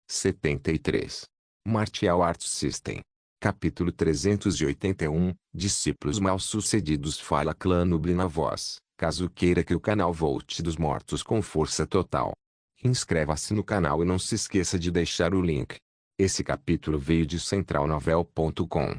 73. Martial Arts System. Capítulo 381, Discípulos Mal-Sucedidos. Fala Clã Nubli na voz, caso queira que o canal volte dos mortos com força total. Inscreva-se no canal e não se esqueça de deixar o link. Esse capítulo veio de centralnovel.com.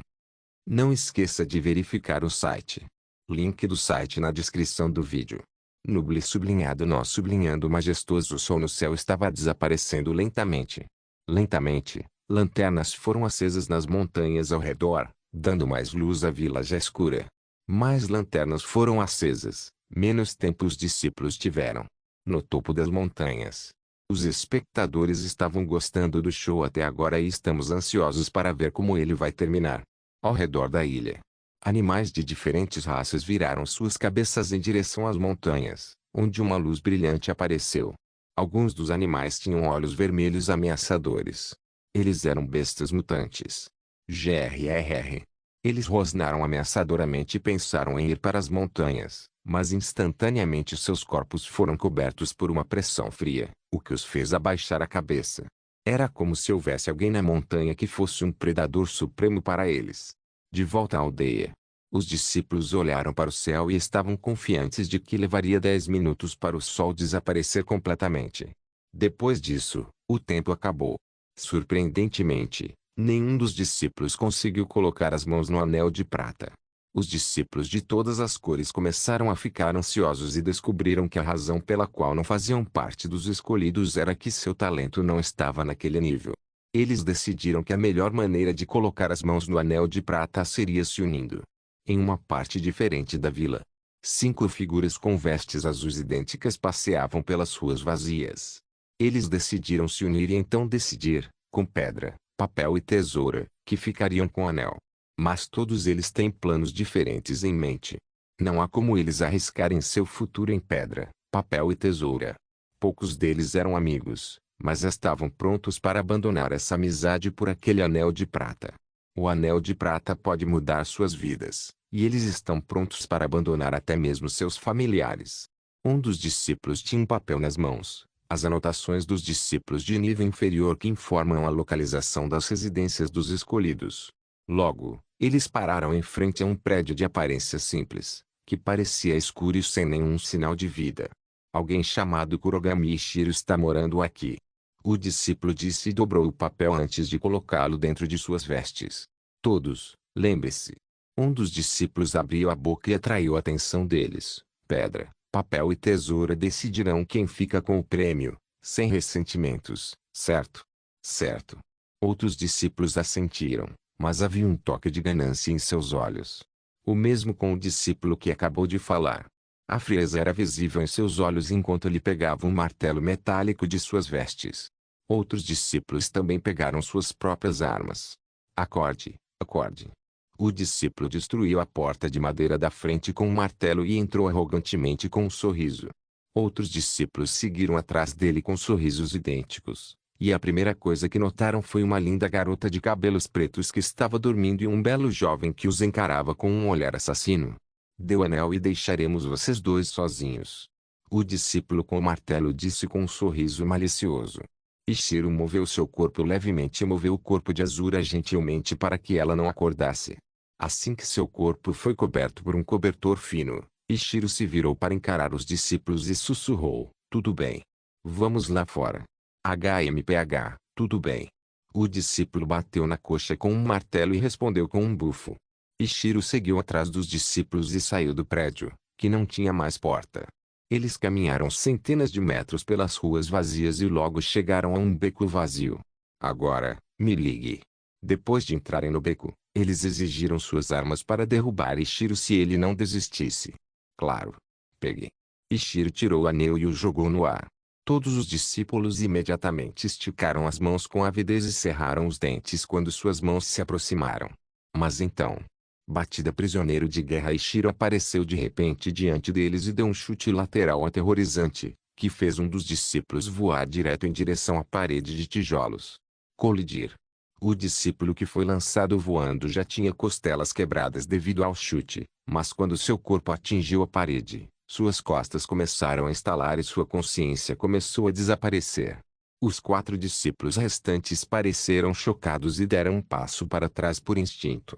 Não esqueça de verificar o site. Link do site na descrição do vídeo. Nubli sublinhado nó sublinhando o majestoso sol no céu estava desaparecendo lentamente. Lentamente, lanternas foram acesas nas montanhas ao redor, dando mais luz à vila já escura. Mais lanternas foram acesas, menos tempo os discípulos tiveram. No topo das montanhas, os espectadores estavam gostando do show até agora e estamos ansiosos para ver como ele vai terminar. Ao redor da ilha, animais de diferentes raças viraram suas cabeças em direção às montanhas, onde uma luz brilhante apareceu. Alguns dos animais tinham olhos vermelhos ameaçadores. Eles eram bestas mutantes. GRRR. Eles rosnaram ameaçadoramente e pensaram em ir para as montanhas, mas instantaneamente seus corpos foram cobertos por uma pressão fria, o que os fez abaixar a cabeça. Era como se houvesse alguém na montanha que fosse um predador supremo para eles. De volta à aldeia, os discípulos olharam para o céu e estavam confiantes de que levaria 10 minutos para o sol desaparecer completamente. Depois disso, o tempo acabou. Surpreendentemente, nenhum dos discípulos conseguiu colocar as mãos no anel de prata. Os discípulos de todas as cores começaram a ficar ansiosos e descobriram que a razão pela qual não faziam parte dos escolhidos era que seu talento não estava naquele nível. Eles decidiram que a melhor maneira de colocar as mãos no anel de prata seria se unindo. Em uma parte diferente da vila, 5 figuras com vestes azuis idênticas passeavam pelas ruas vazias. Eles decidiram se unir e então decidir, com pedra, papel e tesoura, que ficariam com o anel. Mas todos eles têm planos diferentes em mente. Não há como eles arriscarem seu futuro em pedra, papel e tesoura. Poucos deles eram amigos, mas estavam prontos para abandonar essa amizade por aquele anel de prata. O anel de prata pode mudar suas vidas, e eles estão prontos para abandonar até mesmo seus familiares. Um dos discípulos tinha um papel nas mãos, as anotações dos discípulos de nível inferior que informam a localização das residências dos escolhidos. Logo, eles pararam em frente a um prédio de aparência simples, que parecia escuro e sem nenhum sinal de vida. Alguém chamado Kurogami Ishiro está morando aqui. O discípulo disse e dobrou o papel antes de colocá-lo dentro de suas vestes. Todos, lembre-se. Um dos discípulos abriu a boca e atraiu a atenção deles. Pedra, papel e tesoura decidirão quem fica com o prêmio, sem ressentimentos, certo? Certo. Outros discípulos assentiram, mas havia um toque de ganância em seus olhos. O mesmo com o discípulo que acabou de falar. A frieza era visível em seus olhos enquanto ele pegava um martelo metálico de suas vestes. Outros discípulos também pegaram suas próprias armas. Acorde, acorde. O discípulo destruiu a porta de madeira da frente com um martelo e entrou arrogantemente com um sorriso. Outros discípulos seguiram atrás dele com sorrisos idênticos, e a primeira coisa que notaram foi uma linda garota de cabelos pretos que estava dormindo e um belo jovem que os encarava com um olhar assassino. Dê o anel e deixaremos vocês dois sozinhos. O discípulo com o martelo disse com um sorriso malicioso. Ishiro moveu seu corpo levemente e moveu o corpo de Azura gentilmente para que ela não acordasse. Assim que seu corpo foi coberto por um cobertor fino, Ishiro se virou para encarar os discípulos e sussurrou, tudo bem. Vamos lá fora. HMPH, tudo bem. O discípulo bateu na coxa com um martelo e respondeu com um bufo. Ishiro seguiu atrás dos discípulos e saiu do prédio, que não tinha mais porta. Eles caminharam centenas de metros pelas ruas vazias e logo chegaram a um beco vazio. Agora, me ligue. Depois de entrarem no beco, eles exigiram suas armas para derrubar Ishiro se ele não desistisse. Claro. Peguei. Ishiro tirou o anel e o jogou no ar. Todos os discípulos imediatamente esticaram as mãos com avidez e cerraram os dentes quando suas mãos se aproximaram. Mas então, batida prisioneiro de guerra, Ishiro apareceu de repente diante deles e deu um chute lateral aterrorizante, que fez um dos discípulos voar direto em direção à parede de tijolos. Colidir. O discípulo que foi lançado voando já tinha costelas quebradas devido ao chute, mas quando seu corpo atingiu a parede, suas costas começaram a estalar e sua consciência começou a desaparecer. Os 4 discípulos restantes pareceram chocados e deram um passo para trás por instinto.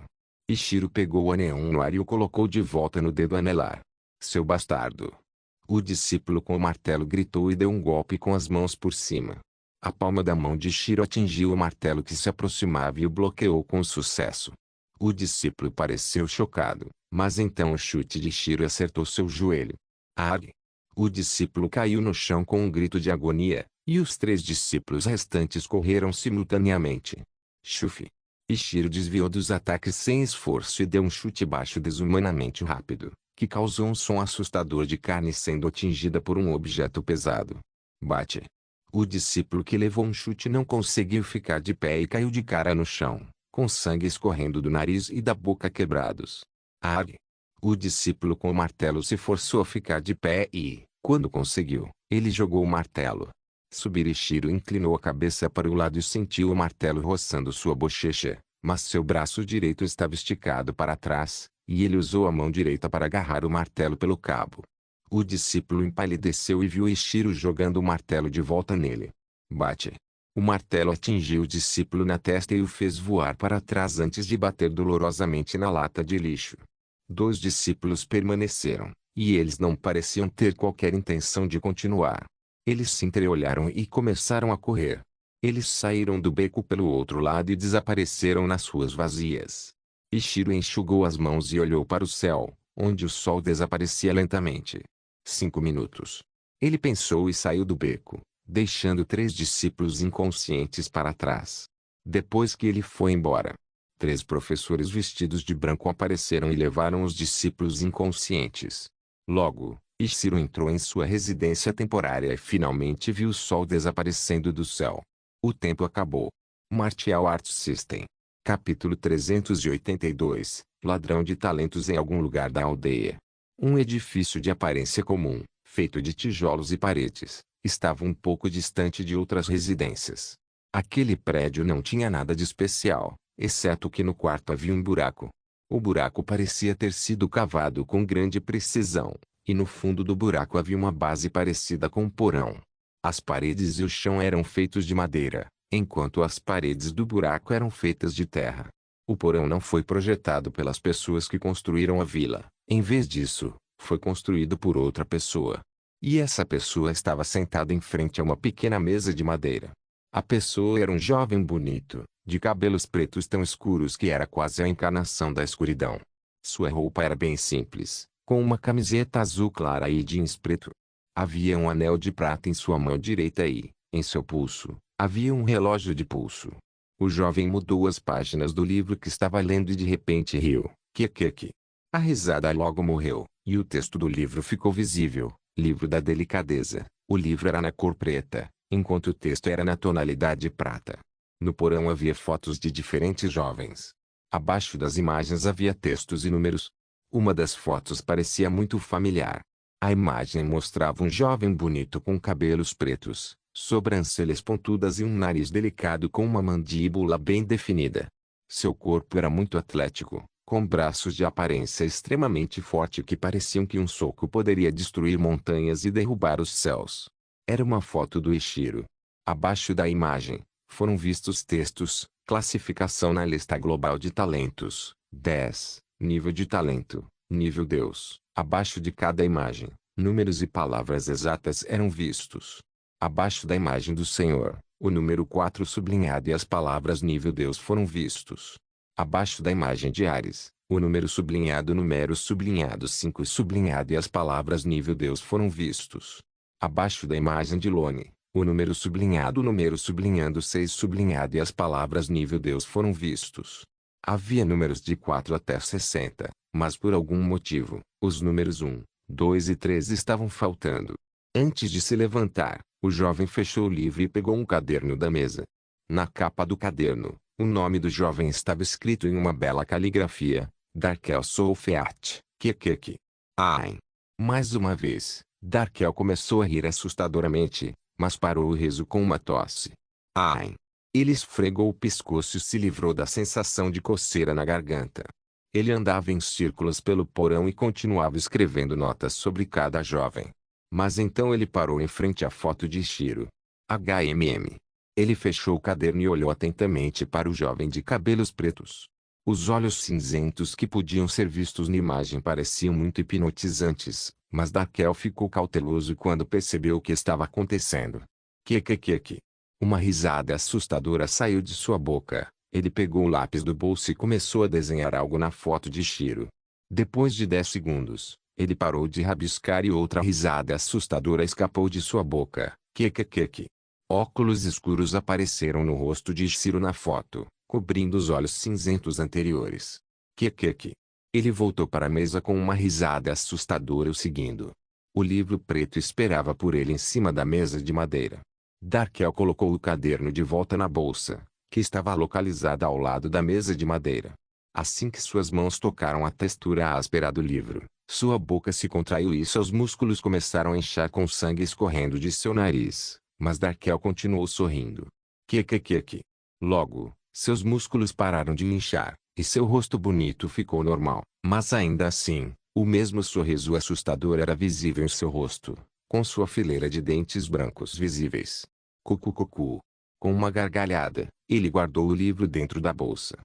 Ishiro pegou o anel no ar e o colocou de volta no dedo anelar. Seu bastardo! O discípulo com o martelo gritou e deu um golpe com as mãos por cima. A palma da mão de Ishiro atingiu o martelo que se aproximava e o bloqueou com sucesso. O discípulo pareceu chocado, mas então o chute de Ishiro acertou seu joelho. Arg! O discípulo caiu no chão com um grito de agonia, e os 3 discípulos restantes correram simultaneamente. Chufi! Ishiro desviou dos ataques sem esforço e deu um chute baixo desumanamente rápido, que causou um som assustador de carne sendo atingida por um objeto pesado. Bate! O discípulo que levou um chute não conseguiu ficar de pé e caiu de cara no chão, com sangue escorrendo do nariz e da boca quebrados. Arg! O discípulo com o martelo se forçou a ficar de pé e, quando conseguiu, ele jogou o martelo. Ishiro inclinou a cabeça para o lado e sentiu o martelo roçando sua bochecha, mas seu braço direito estava esticado para trás, e ele usou a mão direita para agarrar o martelo pelo cabo. O discípulo empalideceu e viu Ishiro jogando o martelo de volta nele. Bate! O martelo atingiu o discípulo na testa e o fez voar para trás antes de bater dolorosamente na lata de lixo. 2 discípulos permaneceram, e eles não pareciam ter qualquer intenção de continuar. Eles se entreolharam e começaram a correr. Eles saíram do beco pelo outro lado e desapareceram nas ruas vazias. Ishiro enxugou as mãos e olhou para o céu, onde o sol desaparecia lentamente. 5 minutos. Ele pensou e saiu do beco, deixando 3 discípulos inconscientes para trás. Depois que ele foi embora, 3 professores vestidos de branco apareceram e levaram os discípulos inconscientes. Logo, Ishiro entrou em sua residência temporária e finalmente viu o sol desaparecendo do céu. O tempo acabou. Martial Arts System. Capítulo 382. Ladrão de talentos em algum lugar da aldeia. Um edifício de aparência comum, feito de tijolos e paredes, estava um pouco distante de outras residências. Aquele prédio não tinha nada de especial, exceto que no quarto havia um buraco. O buraco parecia ter sido cavado com grande precisão, e no fundo do buraco havia uma base parecida com um porão. As paredes e o chão eram feitos de madeira, enquanto as paredes do buraco eram feitas de terra. O porão não foi projetado pelas pessoas que construíram a vila. Em vez disso, foi construído por outra pessoa. E essa pessoa estava sentada em frente a uma pequena mesa de madeira. A pessoa era um jovem bonito, de cabelos pretos tão escuros que era quase a encarnação da escuridão. Sua roupa era bem simples, com uma camiseta azul clara e jeans preto. Havia um anel de prata em sua mão direita e, em seu pulso, havia um relógio de pulso. O jovem mudou as páginas do livro que estava lendo e de repente riu. Kekeke. A risada logo morreu, e o texto do livro ficou visível. Livro da delicadeza. O livro era na cor preta, enquanto o texto era na tonalidade prata. No porão havia fotos de diferentes jovens. Abaixo das imagens havia textos e números. Uma das fotos parecia muito familiar. A imagem mostrava um jovem bonito com cabelos pretos, sobrancelhas pontudas e um nariz delicado com uma mandíbula bem definida. Seu corpo era muito atlético, com braços de aparência extremamente forte que pareciam que um soco poderia destruir montanhas e derrubar os céus. Era uma foto do Ishiro. Abaixo da imagem, foram vistos textos: classificação na lista global de talentos, 10, nível de talento, nível Deus. Abaixo de cada imagem, números e palavras exatas eram vistos. Abaixo da imagem do Senhor, o número 4 sublinhado e as palavras nível Deus foram vistos. Abaixo da imagem de Ares, o número sublinhado 5 sublinhado e as palavras nível Deus foram vistos. Abaixo da imagem de Lone, o número sublinhado 6 sublinhado e as palavras nível Deus foram vistos. Havia números de 4 até 60, mas por algum motivo, os números 1, 2 e 3 estavam faltando. Antes de se levantar, o jovem fechou o livro e pegou um caderno da mesa. Na capa do caderno, o nome do jovem estava escrito em uma bela caligrafia: Darkel Soufeat, Kekeke. Ai! Mais uma vez, Darkel começou a rir assustadoramente, mas parou o riso com uma tosse. Ai! Ele esfregou o pescoço e se livrou da sensação de coceira na garganta. Ele andava em círculos pelo porão e continuava escrevendo notas sobre cada jovem. Mas então ele parou em frente à foto de Ishiro. HMM. Ele fechou o caderno e olhou atentamente para o jovem de cabelos pretos. Os olhos cinzentos que podiam ser vistos na imagem pareciam muito hipnotizantes, mas Darkel ficou cauteloso quando percebeu o que estava acontecendo. Que. Uma risada assustadora saiu de sua boca. Ele pegou o lápis do bolso e começou a desenhar algo na foto de Shiro. Depois de 10 segundos, ele parou de rabiscar e outra risada assustadora escapou de sua boca. Que. Óculos escuros apareceram no rosto de Shiro na foto, cobrindo os olhos cinzentos anteriores. Que. Ele voltou para a mesa com uma risada assustadora o seguindo. O livro preto esperava por ele em cima da mesa de madeira. Darkel colocou o caderno de volta na bolsa, que estava localizada ao lado da mesa de madeira. Assim que suas mãos tocaram a textura áspera do livro, sua boca se contraiu e seus músculos começaram a inchar com sangue escorrendo de seu nariz, mas Darkel continuou sorrindo. Que. Logo, seus músculos pararam de inchar, e seu rosto bonito ficou normal, mas ainda assim, o mesmo sorriso assustador era visível em seu rosto, com sua fileira de dentes brancos visíveis. Cucu. Com uma gargalhada, ele guardou o livro dentro da bolsa.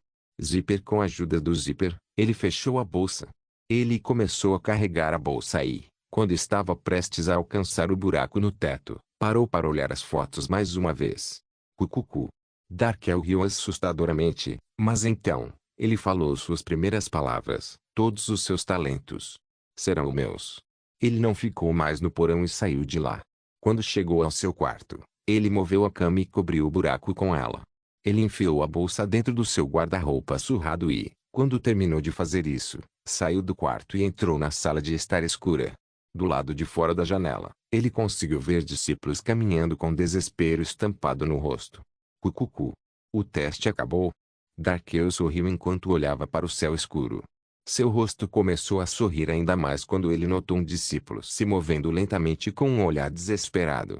Com a ajuda do zíper, ele fechou a bolsa. Ele começou a carregar a bolsa e, quando estava prestes a alcançar o buraco no teto, parou para olhar as fotos mais uma vez. Cucu. Darkel riu assustadoramente, mas então, ele falou suas primeiras palavras: todos os seus talentos serão meus. Ele não ficou mais no porão e saiu de lá. Quando chegou ao seu quarto, ele moveu a cama e cobriu o buraco com ela. Ele enfiou a bolsa dentro do seu guarda-roupa surrado e, quando terminou de fazer isso, saiu do quarto e entrou na sala de estar escura. Do lado de fora da janela, ele conseguiu ver discípulos caminhando com desespero estampado no rosto. Cucu. O teste acabou. Darkel sorriu enquanto olhava para o céu escuro. Seu rosto começou a sorrir ainda mais quando ele notou um discípulo se movendo lentamente com um olhar desesperado.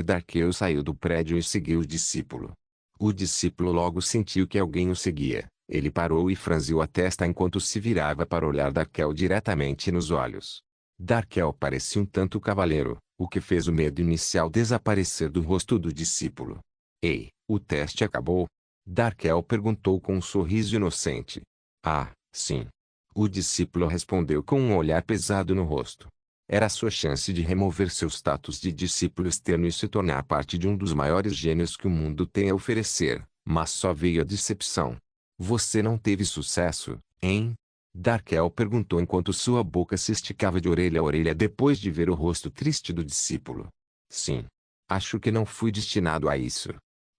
Darkel saiu do prédio e seguiu o discípulo. O discípulo logo sentiu que alguém o seguia. Ele parou e franziu a testa enquanto se virava para olhar Darkel diretamente nos olhos. Darkel parecia um tanto cavaleiro, o que fez o medo inicial desaparecer do rosto do discípulo. Ei, o teste acabou? Darkel perguntou com um sorriso inocente. Ah, sim. O discípulo respondeu com um olhar pesado no rosto. Era sua chance de remover seu status de discípulo externo e se tornar parte de um dos maiores gênios que o mundo tem a oferecer, mas só veio a decepção. Você não teve sucesso, hein? Darkel perguntou enquanto sua boca se esticava de orelha a orelha depois de ver o rosto triste do discípulo. Sim. Acho que não fui destinado a isso.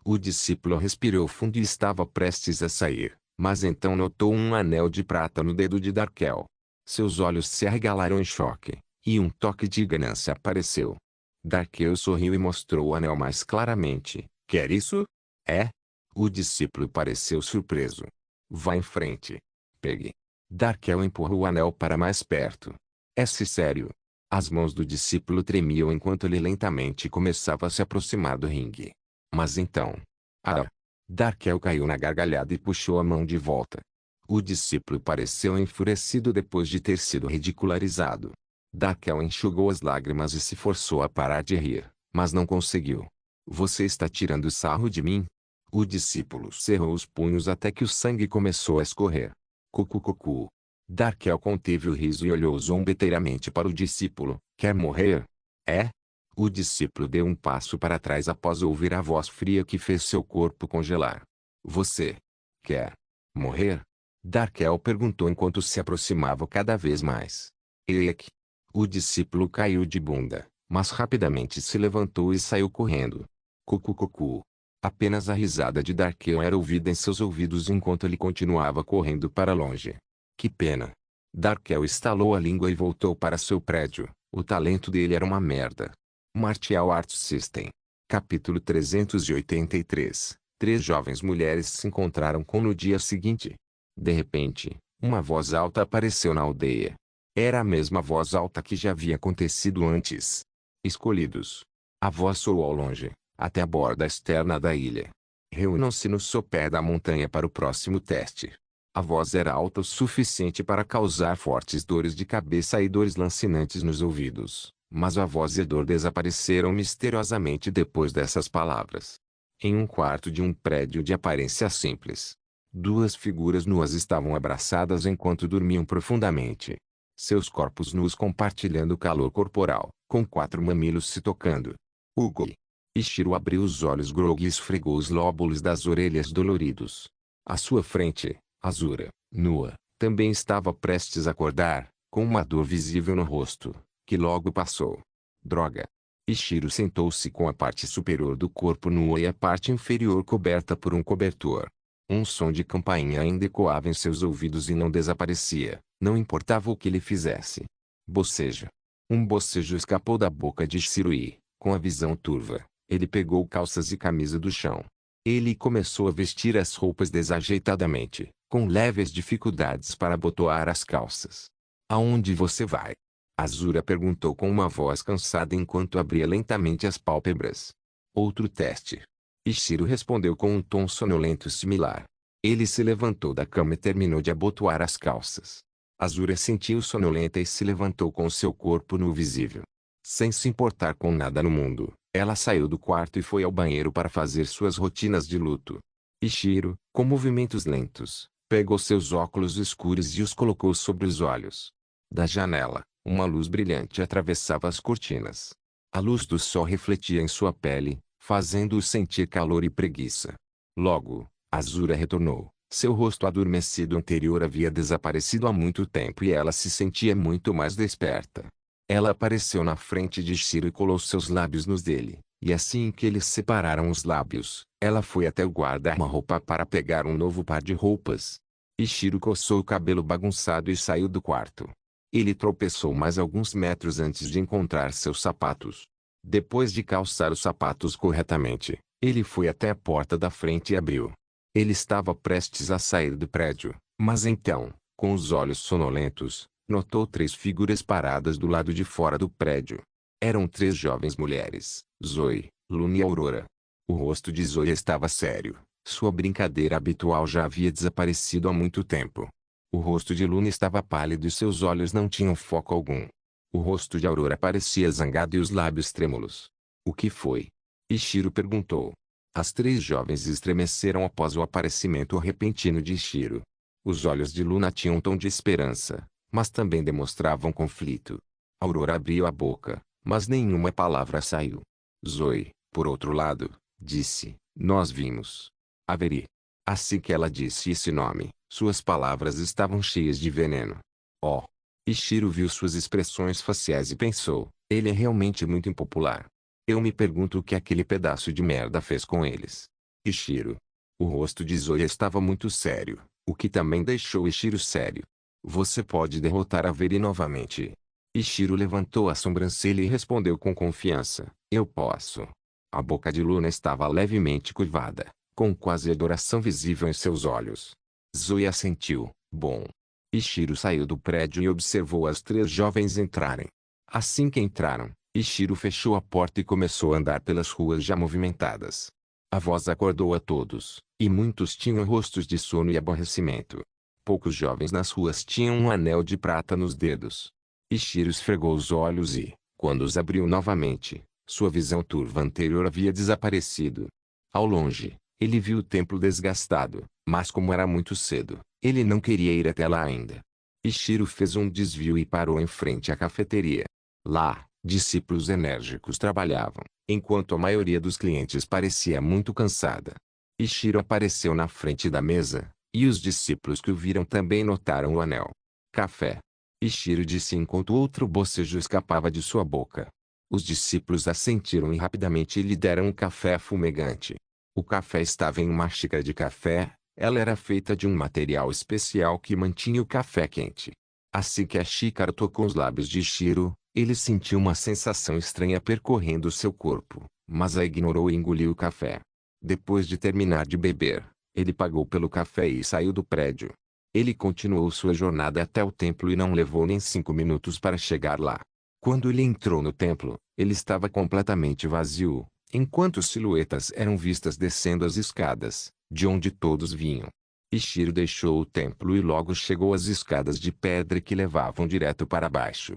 O discípulo respirou fundo e estava prestes a sair, mas então notou um anel de prata no dedo de Darkel. Seus olhos se arregalaram em choque, e um toque de ganância apareceu. Darkel sorriu e mostrou o anel mais claramente. Quer isso? É? O discípulo pareceu surpreso. Vá em frente. Pegue. Darkel empurrou o anel para mais perto. É-se sério? As mãos do discípulo tremiam enquanto ele lentamente começava a se aproximar do ringue. Mas então... Ah! Darkel caiu na gargalhada e puxou a mão de volta. O discípulo pareceu enfurecido depois de ter sido ridicularizado. Darkel enxugou as lágrimas e se forçou a parar de rir, mas não conseguiu. Você está tirando sarro de mim? O discípulo cerrou os punhos até que o sangue começou a escorrer. Cucu. Darkel conteve o riso e olhou zombeteiramente para o discípulo. Quer morrer? É? O discípulo deu um passo para trás após ouvir a voz fria que fez seu corpo congelar. Você quer morrer? Darkel perguntou enquanto se aproximava cada vez mais. Eek! O discípulo caiu de bunda, mas rapidamente se levantou e saiu correndo. Cucu. Apenas a risada de Darkel era ouvida em seus ouvidos enquanto ele continuava correndo para longe. Que pena. Darkel estalou a língua e voltou para seu prédio. O talento dele era uma merda. Martial Arts System. Capítulo 383. 3 jovens mulheres se encontraram no dia seguinte. De repente, uma voz alta apareceu na aldeia. Era a mesma voz alta que já havia acontecido antes. Escolhidos. A voz soou ao longe, até a borda externa da ilha. Reúnam-se no sopé da montanha para o próximo teste. A voz era alta o suficiente para causar fortes dores de cabeça e dores lancinantes nos ouvidos, Mas a voz e a dor desapareceram misteriosamente depois dessas palavras. Em um quarto de um prédio de aparência simples, duas figuras nuas estavam abraçadas enquanto dormiam profundamente. Seus corpos nus compartilhando calor corporal, com quatro mamilos se tocando. Hugo. Ichiro abriu os olhos grogue e esfregou os lóbulos das orelhas doloridos. À sua frente, Azura, nua, também estava prestes a acordar, com uma dor visível no rosto, que logo passou. Droga. Ichiro sentou-se com a parte superior do corpo nua e a parte inferior coberta por um cobertor. Um som de campainha ainda ecoava em seus ouvidos e não desaparecia, não importava o que ele fizesse. Boceja. Um bocejo escapou da boca de Ichiro e, com a visão turva, ele pegou calças e camisa do chão. Ele começou a vestir as roupas desajeitadamente, com leves dificuldades para abotoar as calças. Aonde você vai? Azura perguntou com uma voz cansada enquanto abria lentamente as pálpebras. Outro teste. Ichiro respondeu com um tom sonolento similar. Ele se levantou da cama e terminou de abotoar as calças. Azura sentiu sonolenta e se levantou com seu corpo nu visível. Sem se importar com nada no mundo, ela saiu do quarto e foi ao banheiro para fazer suas rotinas de luto. Ichiro, com movimentos lentos, pegou seus óculos escuros e os colocou sobre os olhos. Da janela, uma luz brilhante atravessava as cortinas. A luz do sol refletia em sua pele, fazendo-o sentir calor e preguiça. Logo, Azura retornou. Seu rosto adormecido anterior havia desaparecido há muito tempo e ela se sentia muito mais desperta. Ela apareceu na frente de Ichiro e colou seus lábios nos dele, e assim que eles separaram os lábios, ela foi até o guarda-roupa para pegar um novo par de roupas. Ichiro coçou o cabelo bagunçado e saiu do quarto. Ele tropeçou mais alguns metros antes de encontrar seus sapatos. Depois de calçar os sapatos corretamente, ele foi até a porta da frente e abriu. Ele estava prestes a sair do prédio, mas então, com os olhos sonolentos, notou três figuras paradas do lado de fora do prédio. Eram três jovens mulheres, Zoe, Luna e Aurora. O rosto de Zoe estava sério, sua brincadeira habitual já havia desaparecido há muito tempo. O rosto de Luna estava pálido e seus olhos não tinham foco algum. O rosto de Aurora parecia zangado e os lábios trêmulos. O que foi? Ichiro perguntou. As três jovens estremeceram após o aparecimento repentino de Ichiro. Os olhos de Luna tinham um tom de esperança, mas também demonstravam conflito. Aurora abriu a boca, mas nenhuma palavra saiu. Zoe, por outro lado, disse, nós vimos. Avery. Assim que ela disse esse nome, suas palavras estavam cheias de veneno. Oh! Ichiro viu suas expressões faciais e pensou, ele é realmente muito impopular. Eu me pergunto o que aquele pedaço de merda fez com eles. Ichiro. O rosto de Zoe estava muito sério, o que também deixou Ichiro sério. Você pode derrotar Avery novamente. Ichiro levantou a sobrancelha e respondeu com confiança, eu posso. A boca de Luna estava levemente curvada, com quase adoração visível em seus olhos. Zoe assentiu, bom. Ichiro saiu do prédio e observou as três jovens entrarem. Assim que entraram, Ichiro fechou a porta e começou a andar pelas ruas já movimentadas. A voz acordou a todos, e muitos tinham rostos de sono e aborrecimento. Poucos jovens nas ruas tinham um anel de prata nos dedos. Ichiro esfregou os olhos e, quando os abriu novamente, sua visão turva anterior havia desaparecido. Ao longe, ele viu o templo desgastado, mas como era muito cedo, ele não queria ir até lá ainda. Ichiro fez um desvio e parou em frente à cafeteria. Lá, discípulos enérgicos trabalhavam, enquanto a maioria dos clientes parecia muito cansada. Ichiro apareceu na frente da mesa, e os discípulos que o viram também notaram o anel. Café. Ichiro disse enquanto outro bocejo escapava de sua boca. Os discípulos assentiram e rapidamente lhe deram um café fumegante. O café estava em uma xícara de café, ela era feita de um material especial que mantinha o café quente. Assim que a xícara tocou os lábios de Ichiro, ele sentiu uma sensação estranha percorrendo seu corpo, mas a ignorou e engoliu o café. Depois de terminar de beber, ele pagou pelo café e saiu do prédio. Ele continuou sua jornada até o templo e não levou nem 5 minutos para chegar lá. Quando ele entrou no templo, ele estava completamente vazio, enquanto silhuetas eram vistas descendo as escadas, de onde todos vinham. Ichiro deixou o templo e logo chegou às escadas de pedra que levavam direto para baixo.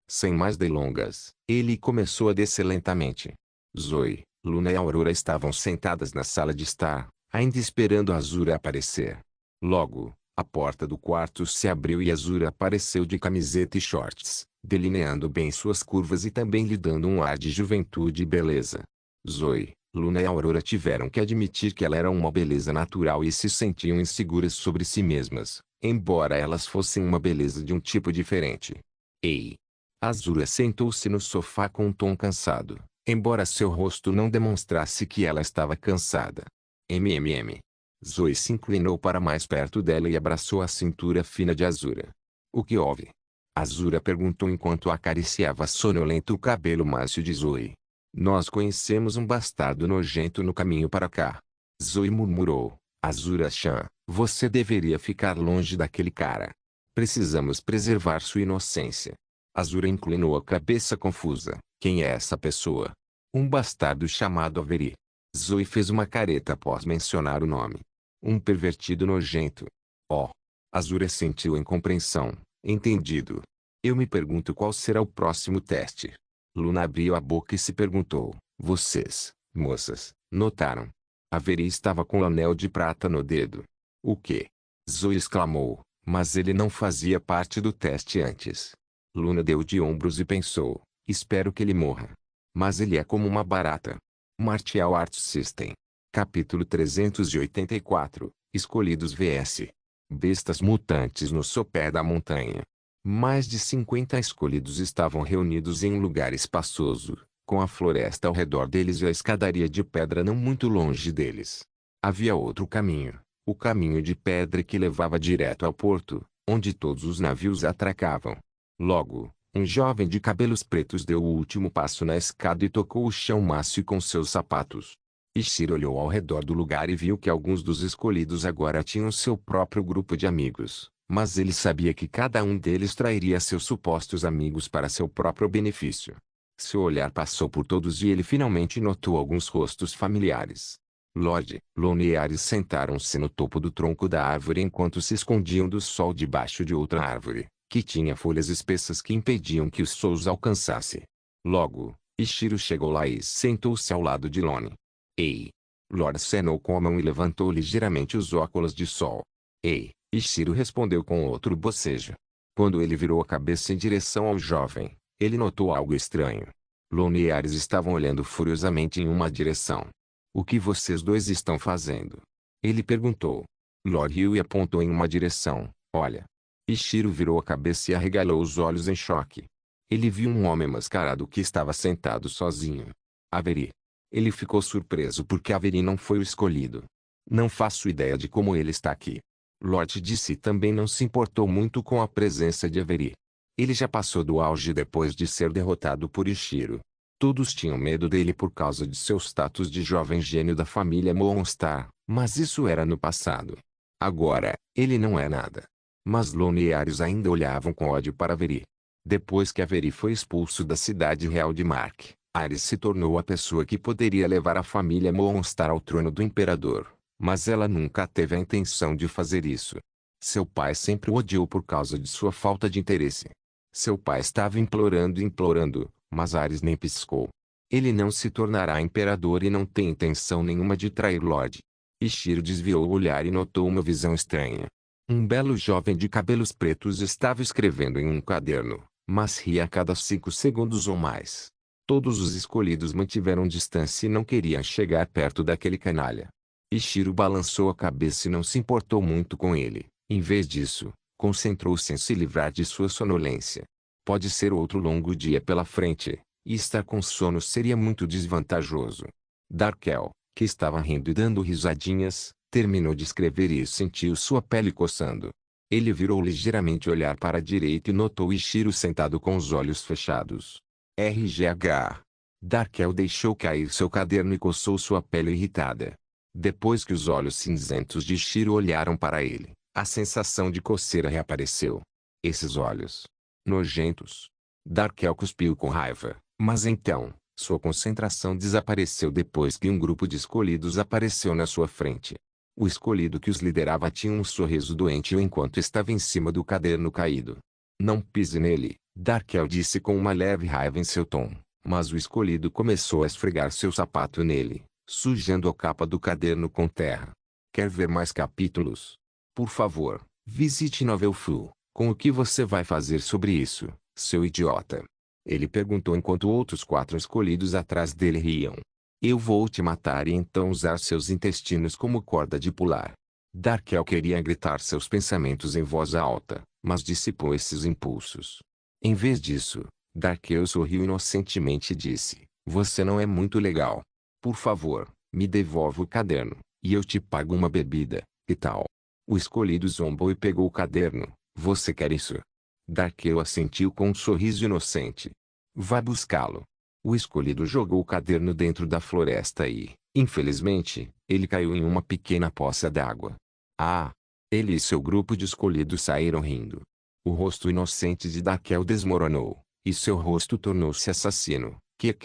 Sem mais delongas, ele começou a descer lentamente. Zoe, Luna e Aurora estavam sentadas na sala de estar, ainda esperando Azura aparecer. Logo, a porta do quarto se abriu e Azura apareceu de camiseta e shorts, delineando bem suas curvas e também lhe dando um ar de juventude e beleza. Zoe, Luna e Aurora tiveram que admitir que ela era uma beleza natural e se sentiam inseguras sobre si mesmas, embora elas fossem uma beleza de um tipo diferente. Ei! Azura sentou-se no sofá com um tom cansado, embora seu rosto não demonstrasse que ela estava cansada. MMM. Zoe se inclinou para mais perto dela e abraçou a cintura fina de Azura. O que houve? Azura perguntou enquanto acariciava sonolento o cabelo mácio de Zoe. Nós conhecemos um bastardo nojento no caminho para cá. Zoe murmurou. Azura-chan, você deveria ficar longe daquele cara. Precisamos preservar sua inocência. Azura inclinou a cabeça confusa. Quem é essa pessoa? Um bastardo chamado Avery. Zoe fez uma careta após mencionar o nome. Um pervertido nojento. Oh. Azura sentiu incompreensão. Entendido. Eu me pergunto qual será o próximo teste. Luna abriu a boca e se perguntou. Vocês, moças, notaram? Avery estava com o anel de prata no dedo. O quê? Zoe exclamou. Mas ele não fazia parte do teste antes. Luna deu de ombros e pensou. Espero que ele morra. Mas ele é como uma barata. Martial Arts System. Capítulo 384. Escolhidos vs. Bestas mutantes no sopé da montanha. Mais de 50 escolhidos estavam reunidos em um lugar espaçoso, com a floresta ao redor deles e a escadaria de pedra não muito longe deles. Havia outro caminho, o caminho de pedra que levava direto ao porto, onde todos os navios atracavam. Logo, um jovem de cabelos pretos deu o último passo na escada e tocou o chão macio com seus sapatos. Ishiro olhou ao redor do lugar e viu que alguns dos escolhidos agora tinham seu próprio grupo de amigos, mas ele sabia que cada um deles trairia seus supostos amigos para seu próprio benefício. Seu olhar passou por todos e ele finalmente notou alguns rostos familiares. Lorde, Lone e Ares sentaram-se no topo do tronco da árvore enquanto se escondiam do sol debaixo de outra árvore, que tinha folhas espessas que impediam que o sol os alcançasse. Logo, Ishiro chegou lá e sentou-se ao lado de Lone. Ei! Lorde acenou com a mão e levantou ligeiramente os óculos de sol. Ei! Ishiro respondeu com outro bocejo. Quando ele virou a cabeça em direção ao jovem, ele notou algo estranho. Lone e Ares estavam olhando furiosamente em uma direção. O que vocês dois estão fazendo? Ele perguntou. Lord Hyui apontou em uma direção. Olha. Ishiro virou a cabeça e arregalou os olhos em choque. Ele viu um homem mascarado que estava sentado sozinho. Avery. Ele ficou surpreso porque Avery não foi o escolhido. Não faço ideia de como ele está aqui. Lord disse também não se importou muito com a presença de Avery. Ele já passou do auge depois de ser derrotado por Ishiro. Todos tinham medo dele por causa de seu status de jovem gênio da família Moonstar, mas isso era no passado. Agora, ele não é nada. Mas Lone e Ares ainda olhavam com ódio para Avery. Depois que Avery foi expulso da cidade real de Mark, Ares se tornou a pessoa que poderia levar a família Moonstar ao trono do imperador, mas ela nunca teve a intenção de fazer isso. Seu pai sempre o odiou por causa de sua falta de interesse. Seu pai estava implorando e implorando, mas Ares nem piscou. Ele não se tornará imperador e não tem intenção nenhuma de trair Lorde. Ishiro desviou o olhar e notou uma visão estranha. Um belo jovem de cabelos pretos estava escrevendo em um caderno, mas ria a cada 5 segundos ou mais. Todos os escolhidos mantiveram distância e não queriam chegar perto daquele canalha. Ishiro balançou a cabeça e não se importou muito com ele. Em vez disso, concentrou-se em se livrar de sua sonolência. Pode ser outro longo dia pela frente, e estar com sono seria muito desvantajoso. Darkel, que estava rindo e dando risadinhas, terminou de escrever e sentiu sua pele coçando. Ele virou ligeiramente olhar para a direita e notou Ishiro sentado com os olhos fechados. RGH. Darkel deixou cair seu caderno e coçou sua pele irritada. Depois que os olhos cinzentos de Ishiro olharam para ele, a sensação de coceira reapareceu. Esses olhos. Nojentos. Darkel cuspiu com raiva, mas então, sua concentração desapareceu depois que um grupo de escolhidos apareceu na sua frente. O escolhido que os liderava tinha um sorriso doentio enquanto estava em cima do caderno caído. Não pise nele, Darkel disse com uma leve raiva em seu tom, mas o escolhido começou a esfregar seu sapato nele, sujando a capa do caderno com terra. Quer ver mais capítulos? Por favor, visite Novelfu. Com o que você vai fazer sobre isso, seu idiota? Ele perguntou enquanto outros 4 escolhidos atrás dele riam. Eu vou te matar e então usar seus intestinos como corda de pular. Darkel queria gritar seus pensamentos em voz alta, mas dissipou esses impulsos. Em vez disso, Darkel sorriu inocentemente e disse, você não é muito legal. Por favor, me devolva o caderno, e eu te pago uma bebida, que tal? O escolhido zombou e pegou o caderno. Você quer isso? Darkel assentiu com um sorriso inocente. Vá buscá-lo. O escolhido jogou o caderno dentro da floresta e, infelizmente, ele caiu em uma pequena poça d'água. Ah! Ele e seu grupo de escolhidos saíram rindo. O rosto inocente de Darkel desmoronou, e seu rosto tornou-se assassino. Que.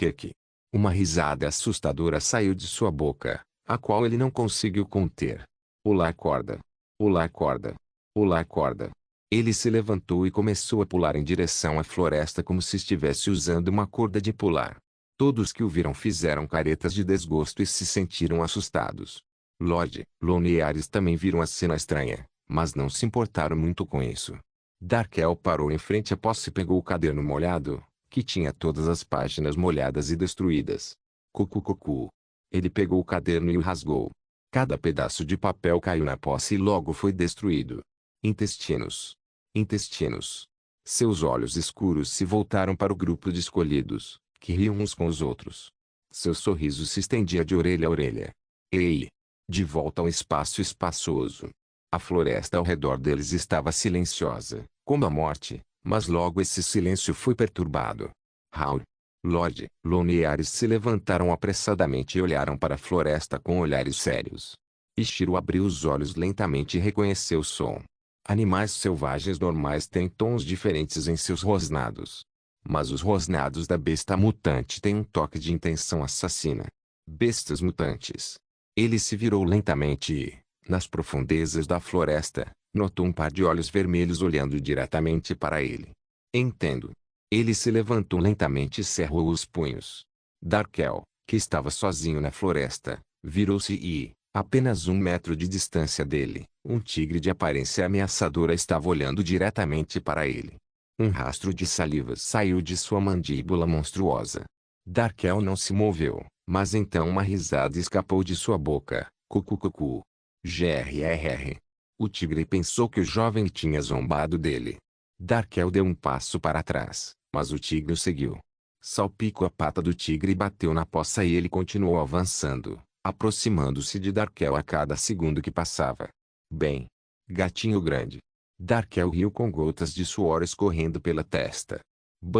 Uma risada assustadora saiu de sua boca, a qual ele não conseguiu conter. Olá, corda. Olá, corda. Olá, corda. Ele se levantou e começou a pular em direção à floresta como se estivesse usando uma corda de pular. Todos que o viram fizeram caretas de desgosto e se sentiram assustados. Lord, Lone e Ares também viram a cena estranha, mas não se importaram muito com isso. Darkel parou em frente à poça e pegou o caderno molhado, que tinha todas as páginas molhadas e destruídas. Cucu. Ele pegou o caderno e o rasgou. Cada pedaço de papel caiu na poça e logo foi destruído. Intestinos. Seus olhos escuros se voltaram para o grupo de escolhidos, que riam uns com os outros. Seu sorriso se estendia de orelha a orelha. Ei! De volta ao espaço espaçoso. A floresta ao redor deles estava silenciosa, como a morte, mas logo esse silêncio foi perturbado. Raul, Lord, Lone e Ares se levantaram apressadamente e olharam para a floresta com olhares sérios. Ishiro abriu os olhos lentamente e reconheceu o som. Animais selvagens normais têm tons diferentes em seus rosnados. Mas os rosnados da besta mutante têm um toque de intenção assassina. Bestas mutantes. Ele se virou lentamente e, nas profundezas da floresta, notou um par de olhos vermelhos olhando diretamente para ele. Entendo. Ele se levantou lentamente e cerrou os punhos. Darkel, que estava sozinho na floresta, virou-se e, apenas 1 metro de distância dele, um tigre de aparência ameaçadora estava olhando diretamente para ele. Um rastro de saliva saiu de sua mandíbula monstruosa. Darkel não se moveu, mas então uma risada escapou de sua boca. Cucu. Grrr. O tigre pensou que o jovem tinha zombado dele. Darkel deu um passo para trás, mas o tigre o seguiu. Salpicou a pata do tigre e bateu na poça e ele continuou avançando, aproximando-se de Darkel a cada segundo que passava. Bem, gatinho grande. Darkel riu com gotas de suor escorrendo pela testa.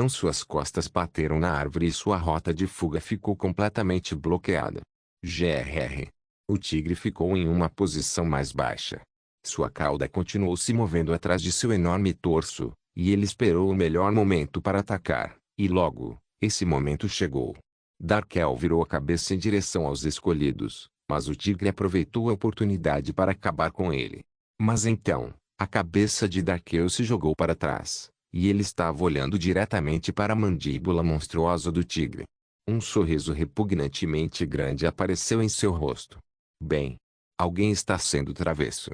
Suas costas bateram na árvore e sua rota de fuga ficou completamente bloqueada. Grrr. O tigre ficou em uma posição mais baixa. Sua cauda continuou se movendo atrás de seu enorme torso, e ele esperou o melhor momento para atacar, e logo, esse momento chegou. Darkel virou a cabeça em direção aos escolhidos, mas o tigre aproveitou a oportunidade para acabar com ele. Mas então, a cabeça de Darkel se jogou para trás, e ele estava olhando diretamente para a mandíbula monstruosa do tigre. Um sorriso repugnantemente grande apareceu em seu rosto. Bem, alguém está sendo travesso.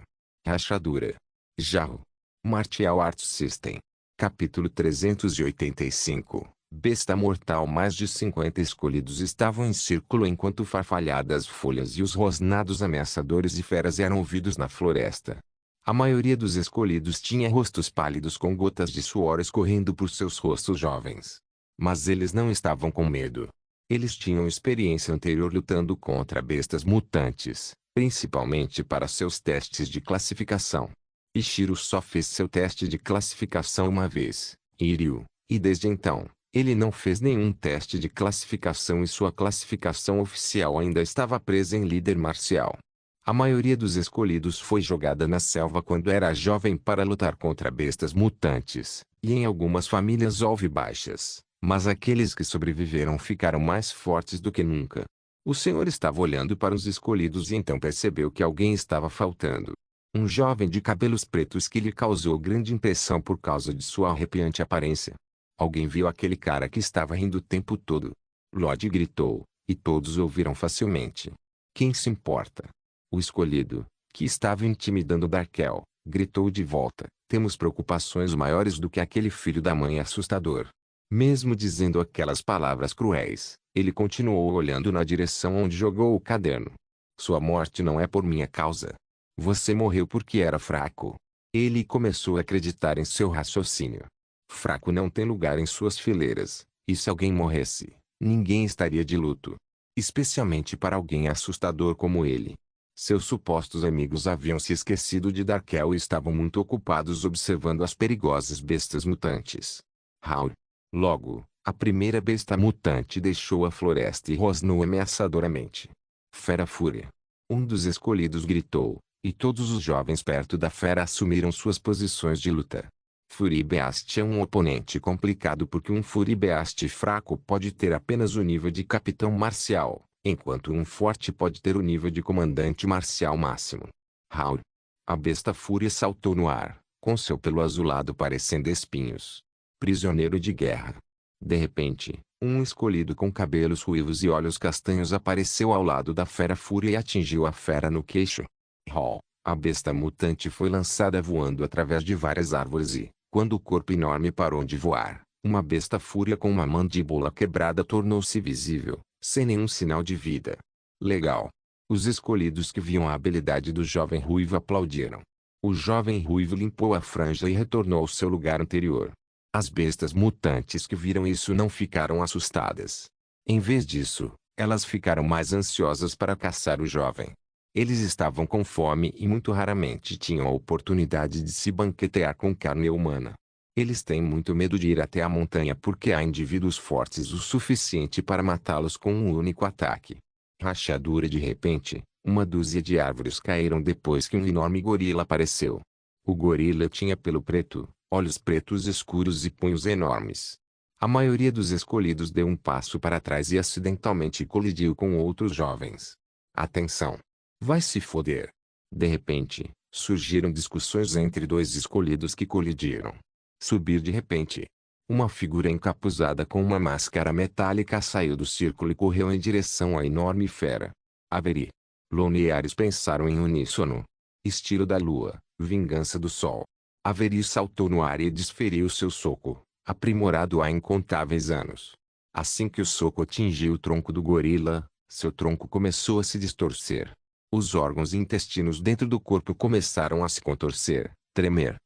Rachadura. Jarro. Martial Arts System. Capítulo 385. Besta mortal. Mais de 50 escolhidos estavam em círculo enquanto farfalhadas folhas e os rosnados ameaçadores de feras eram ouvidos na floresta. A maioria dos escolhidos tinha rostos pálidos com gotas de suor escorrendo por seus rostos jovens. Mas eles não estavam com medo. Eles tinham experiência anterior lutando contra bestas mutantes, principalmente para seus testes de classificação. Ishiro só fez seu teste de classificação uma vez, Iryu, e desde então, ele não fez nenhum teste de classificação e sua classificação oficial ainda estava presa em líder marcial. A maioria dos escolhidos foi jogada na selva quando era jovem para lutar contra bestas mutantes, e em algumas famílias houve baixas, mas aqueles que sobreviveram ficaram mais fortes do que nunca. O senhor estava olhando para os escolhidos e então percebeu que alguém estava faltando. Um jovem de cabelos pretos que lhe causou grande impressão por causa de sua arrepiante aparência. Alguém viu aquele cara que estava rindo o tempo todo? Lodi gritou, e todos ouviram facilmente. Quem se importa? O escolhido, que estava intimidando Darkel, gritou de volta. Temos preocupações maiores do que aquele filho da mãe assustador. Mesmo dizendo aquelas palavras cruéis, ele continuou olhando na direção onde jogou o caderno. Sua morte não é por minha causa. Você morreu porque era fraco. Ele começou a acreditar em seu raciocínio. Fraco não tem lugar em suas fileiras, e se alguém morresse, ninguém estaria de luto. Especialmente para alguém assustador como ele. Seus supostos amigos haviam se esquecido de Darkel e estavam muito ocupados observando as perigosas bestas mutantes. Raul. Logo, a primeira besta mutante deixou a floresta e rosnou ameaçadoramente. Fera Fúria. Um dos escolhidos gritou, e todos os jovens perto da fera assumiram suas posições de luta. Fury Beast é um oponente complicado porque um Fury Beast fraco pode ter apenas o nível de capitão marcial, enquanto um forte pode ter o nível de comandante marcial máximo. Raul. A besta Fúria saltou no ar, com seu pelo azulado parecendo espinhos. Prisioneiro de guerra. De repente, um escolhido com cabelos ruivos e olhos castanhos apareceu ao lado da fera Fúria e atingiu a fera no queixo. Hall. A besta mutante foi lançada voando através de várias árvores e, quando o corpo enorme parou de voar, uma besta Fúria com uma mandíbula quebrada tornou-se visível, sem nenhum sinal de vida. Legal. Os escolhidos que viam a habilidade do jovem ruivo aplaudiram. O jovem ruivo limpou a franja e retornou ao seu lugar anterior. As bestas mutantes que viram isso não ficaram assustadas. Em vez disso, elas ficaram mais ansiosas para caçar o jovem. Eles estavam com fome e muito raramente tinham a oportunidade de se banquetear com carne humana. Eles têm muito medo de ir até a montanha porque há indivíduos fortes o suficiente para matá-los com um único ataque. Rachadura. De repente, uma dúzia de árvores caíram depois que um enorme gorila apareceu. O gorila tinha pelo preto, olhos pretos escuros e punhos enormes. A maioria dos escolhidos deu um passo para trás e acidentalmente colidiu com outros jovens. Atenção! Vai se foder! De repente, surgiram discussões entre dois escolhidos que colidiram. Subir de repente. Uma figura encapuzada com uma máscara metálica saiu do círculo e correu em direção à enorme fera. Avery. Lone e Ares pensaram em uníssono. Estilo da lua, vingança do sol. Avery saltou no ar e desferiu seu soco, aprimorado há incontáveis anos. Assim que o soco atingiu o tronco do gorila, seu tronco começou a se distorcer. Os órgãos e intestinos dentro do corpo começaram a se contorcer, tremer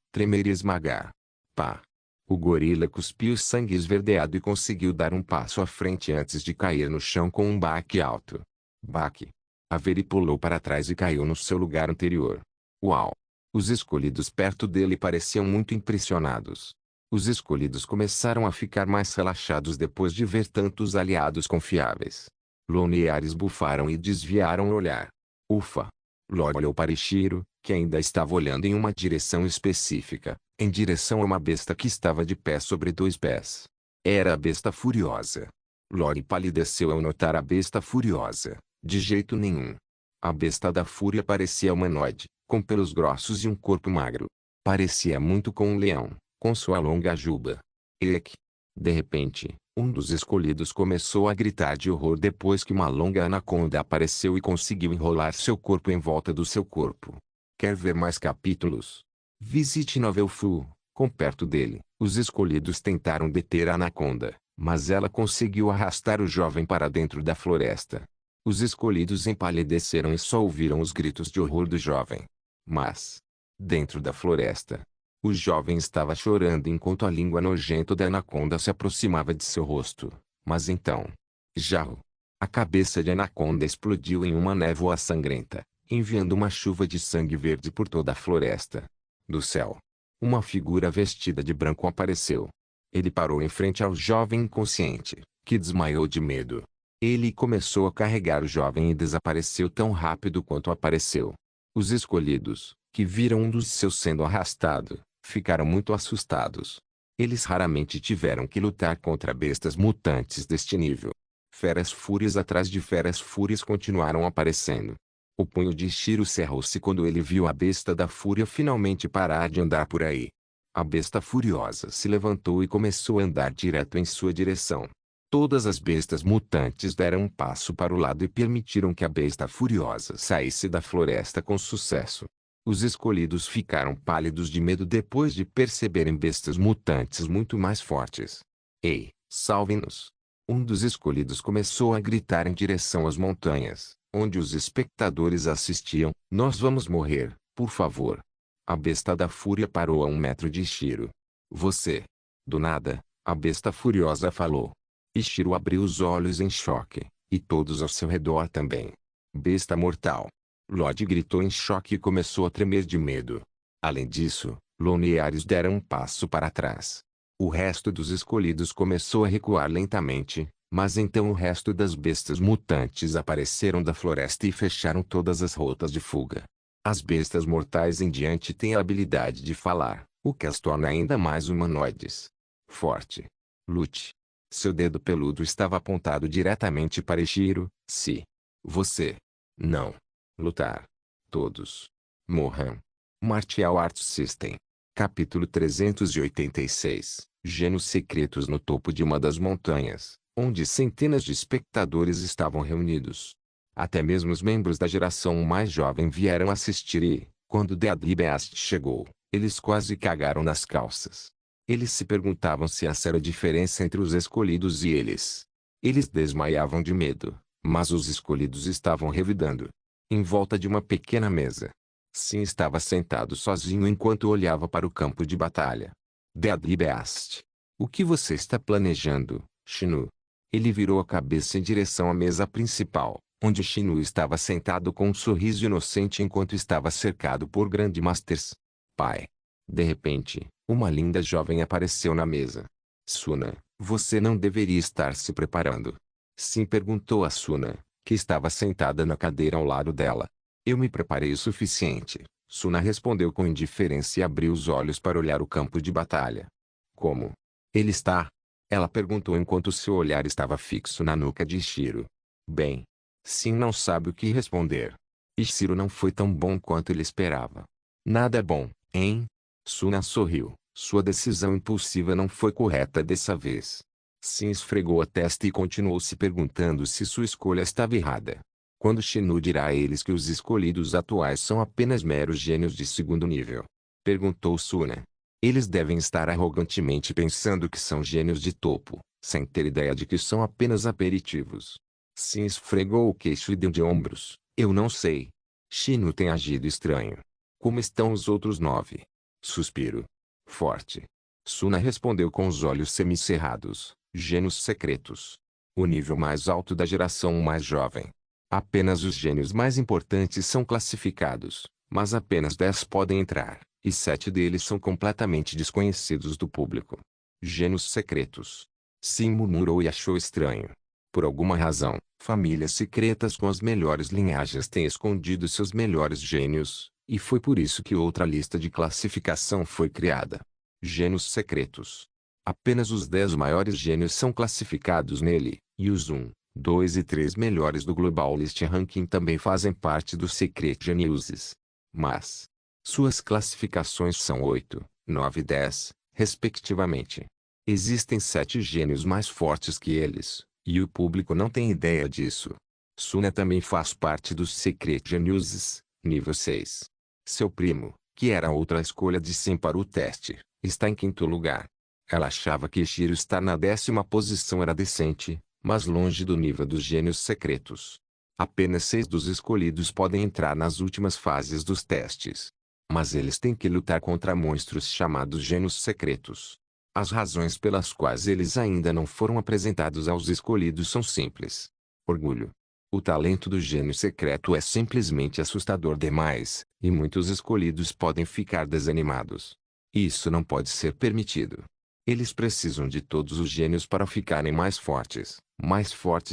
e esmagar. Pá! O gorila cuspiu sangue esverdeado e conseguiu dar um passo à frente antes de cair no chão com um baque alto. Baque! Avery pulou para trás e caiu no seu lugar anterior. Uau! Os escolhidos perto dele pareciam muito impressionados. Os escolhidos começaram a ficar mais relaxados depois de ver tantos aliados confiáveis. Lone e Ares bufaram e desviaram o olhar. Ufa! Lore olhou para Ishiro, que ainda estava olhando em uma direção específica, em direção a uma besta que estava de pé sobre dois pés. Era a besta furiosa. Lore palideceu ao notar a besta furiosa. De jeito nenhum. A besta da fúria parecia humanoide, com pelos grossos e um corpo magro. Parecia muito com um leão, com sua longa juba. Eek! De repente, um dos escolhidos começou a gritar de horror depois que uma longa anaconda apareceu e conseguiu enrolar seu corpo em volta do seu corpo. Quer ver mais capítulos? Visite Novelfu. Com perto dele, os escolhidos tentaram deter a anaconda, mas ela conseguiu arrastar o jovem para dentro da floresta. Os escolhidos empalideceram e só ouviram os gritos de horror do jovem. Mas, dentro da floresta, o jovem estava chorando enquanto a língua nojenta da anaconda se aproximava de seu rosto. Mas então... Jarro! A cabeça de anaconda explodiu em uma névoa sangrenta, enviando uma chuva de sangue verde por toda a floresta. Do céu, uma figura vestida de branco apareceu. Ele parou em frente ao jovem inconsciente, que desmaiou de medo. Ele começou a carregar o jovem e desapareceu tão rápido quanto apareceu. Os escolhidos, que viram um dos seus sendo arrastado, ficaram muito assustados. Eles raramente tiveram que lutar contra bestas mutantes deste nível. Feras fúrias atrás de feras fúrias continuaram aparecendo. O punho de Ishiro cerrou-se quando ele viu a besta da fúria finalmente parar de andar por aí. A besta furiosa se levantou e começou a andar direto em sua direção. Todas as bestas mutantes deram um passo para o lado e permitiram que a besta furiosa saísse da floresta com sucesso. Os escolhidos ficaram pálidos de medo depois de perceberem bestas mutantes muito mais fortes. Ei, salve-nos! Um dos escolhidos começou a gritar em direção às montanhas, onde os espectadores assistiam. Nós vamos morrer, por favor. A besta da fúria parou a 1 metro de Ishiro. Você. Do nada, a besta furiosa falou. Ishiro abriu os olhos em choque, e todos ao seu redor também. Besta mortal. Lodi gritou em choque e começou a tremer de medo. Além disso, Lone e Ares deram um passo para trás. O resto dos escolhidos começou a recuar lentamente, mas então o resto das bestas mutantes apareceram da floresta e fecharam todas as rotas de fuga. As bestas mortais em diante têm a habilidade de falar, o que as torna ainda mais humanoides. Forte. Lute. Seu dedo peludo estava apontado diretamente para Ishiro. Se você não lutar, todos morram. Martial Arts System. Capítulo 386. Gênios secretos no topo de uma das montanhas, onde centenas de espectadores estavam reunidos. Até mesmo os membros da geração mais jovem vieram assistir e, quando Deadly Beast chegou, eles quase cagaram nas calças. Eles se perguntavam se essa era a diferença entre os escolhidos e eles. Eles desmaiavam de medo, mas os escolhidos estavam revidando. Em volta de uma pequena mesa. Sim estava sentado sozinho enquanto olhava para o campo de batalha. Deadly Beast. O que você está planejando, Shinu? Ele virou a cabeça em direção à mesa principal, onde Shinu estava sentado com um sorriso inocente enquanto estava cercado por Grandmasters. Pai. De repente, uma linda jovem apareceu na mesa. Suna, você não deveria estar se preparando. Sim, perguntou a Suna, que estava sentada na cadeira ao lado dela. Eu me preparei o suficiente, Suna respondeu com indiferença e abriu os olhos para olhar o campo de batalha. Como? Ele está? Ela perguntou enquanto seu olhar estava fixo na nuca de Ishiro. Bem. Sim não sabe o que responder. Ishiro não foi tão bom quanto ele esperava. Nada é bom, hein? Suna sorriu. Sua decisão impulsiva não foi correta dessa vez. Sim esfregou a testa e continuou se perguntando se sua escolha estava errada. Quando Shinu dirá a eles que os escolhidos atuais são apenas meros gênios de segundo nível? Perguntou Suna. Eles devem estar arrogantemente pensando que são gênios de topo, sem ter ideia de que são apenas aperitivos. Sim esfregou o queixo e deu de ombros. Eu não sei. Shinu tem agido estranho. Como estão os outros 9? Suspiro. Forte. Suna respondeu com os olhos semicerrados. Gênios secretos. O nível mais alto da geração mais jovem. Apenas os gênios mais importantes são classificados, mas apenas 10 podem entrar, e 7 deles são completamente desconhecidos do público. Gênios secretos. Sim murmurou e achou estranho. Por alguma razão, famílias secretas com as melhores linhagens têm escondido seus melhores gênios, e foi por isso que outra lista de classificação foi criada. Gênios secretos. Apenas os 10 maiores gênios são classificados nele, e os 1, 2 e 3 melhores do Global List Ranking também fazem parte do Secret Geniuses. Mas suas classificações são 8, 9 e 10, respectivamente. Existem 7 gênios mais fortes que eles, e o público não tem ideia disso. Suna também faz parte dos Secret Geniuses, nível 6. Seu primo, que era outra escolha de Sim para o teste, está em 5º lugar. Ela achava que Ishiro estar na 10ª posição era decente, mas longe do nível dos gênios secretos. Apenas 6 dos escolhidos podem entrar nas últimas fases dos testes. Mas eles têm que lutar contra monstros chamados gênios secretos. As razões pelas quais eles ainda não foram apresentados aos escolhidos são simples. Orgulho. O talento do gênio secreto é simplesmente assustador demais, e muitos escolhidos podem ficar desanimados. Isso não pode ser permitido. Eles precisam de todos os gênios para ficarem mais fortes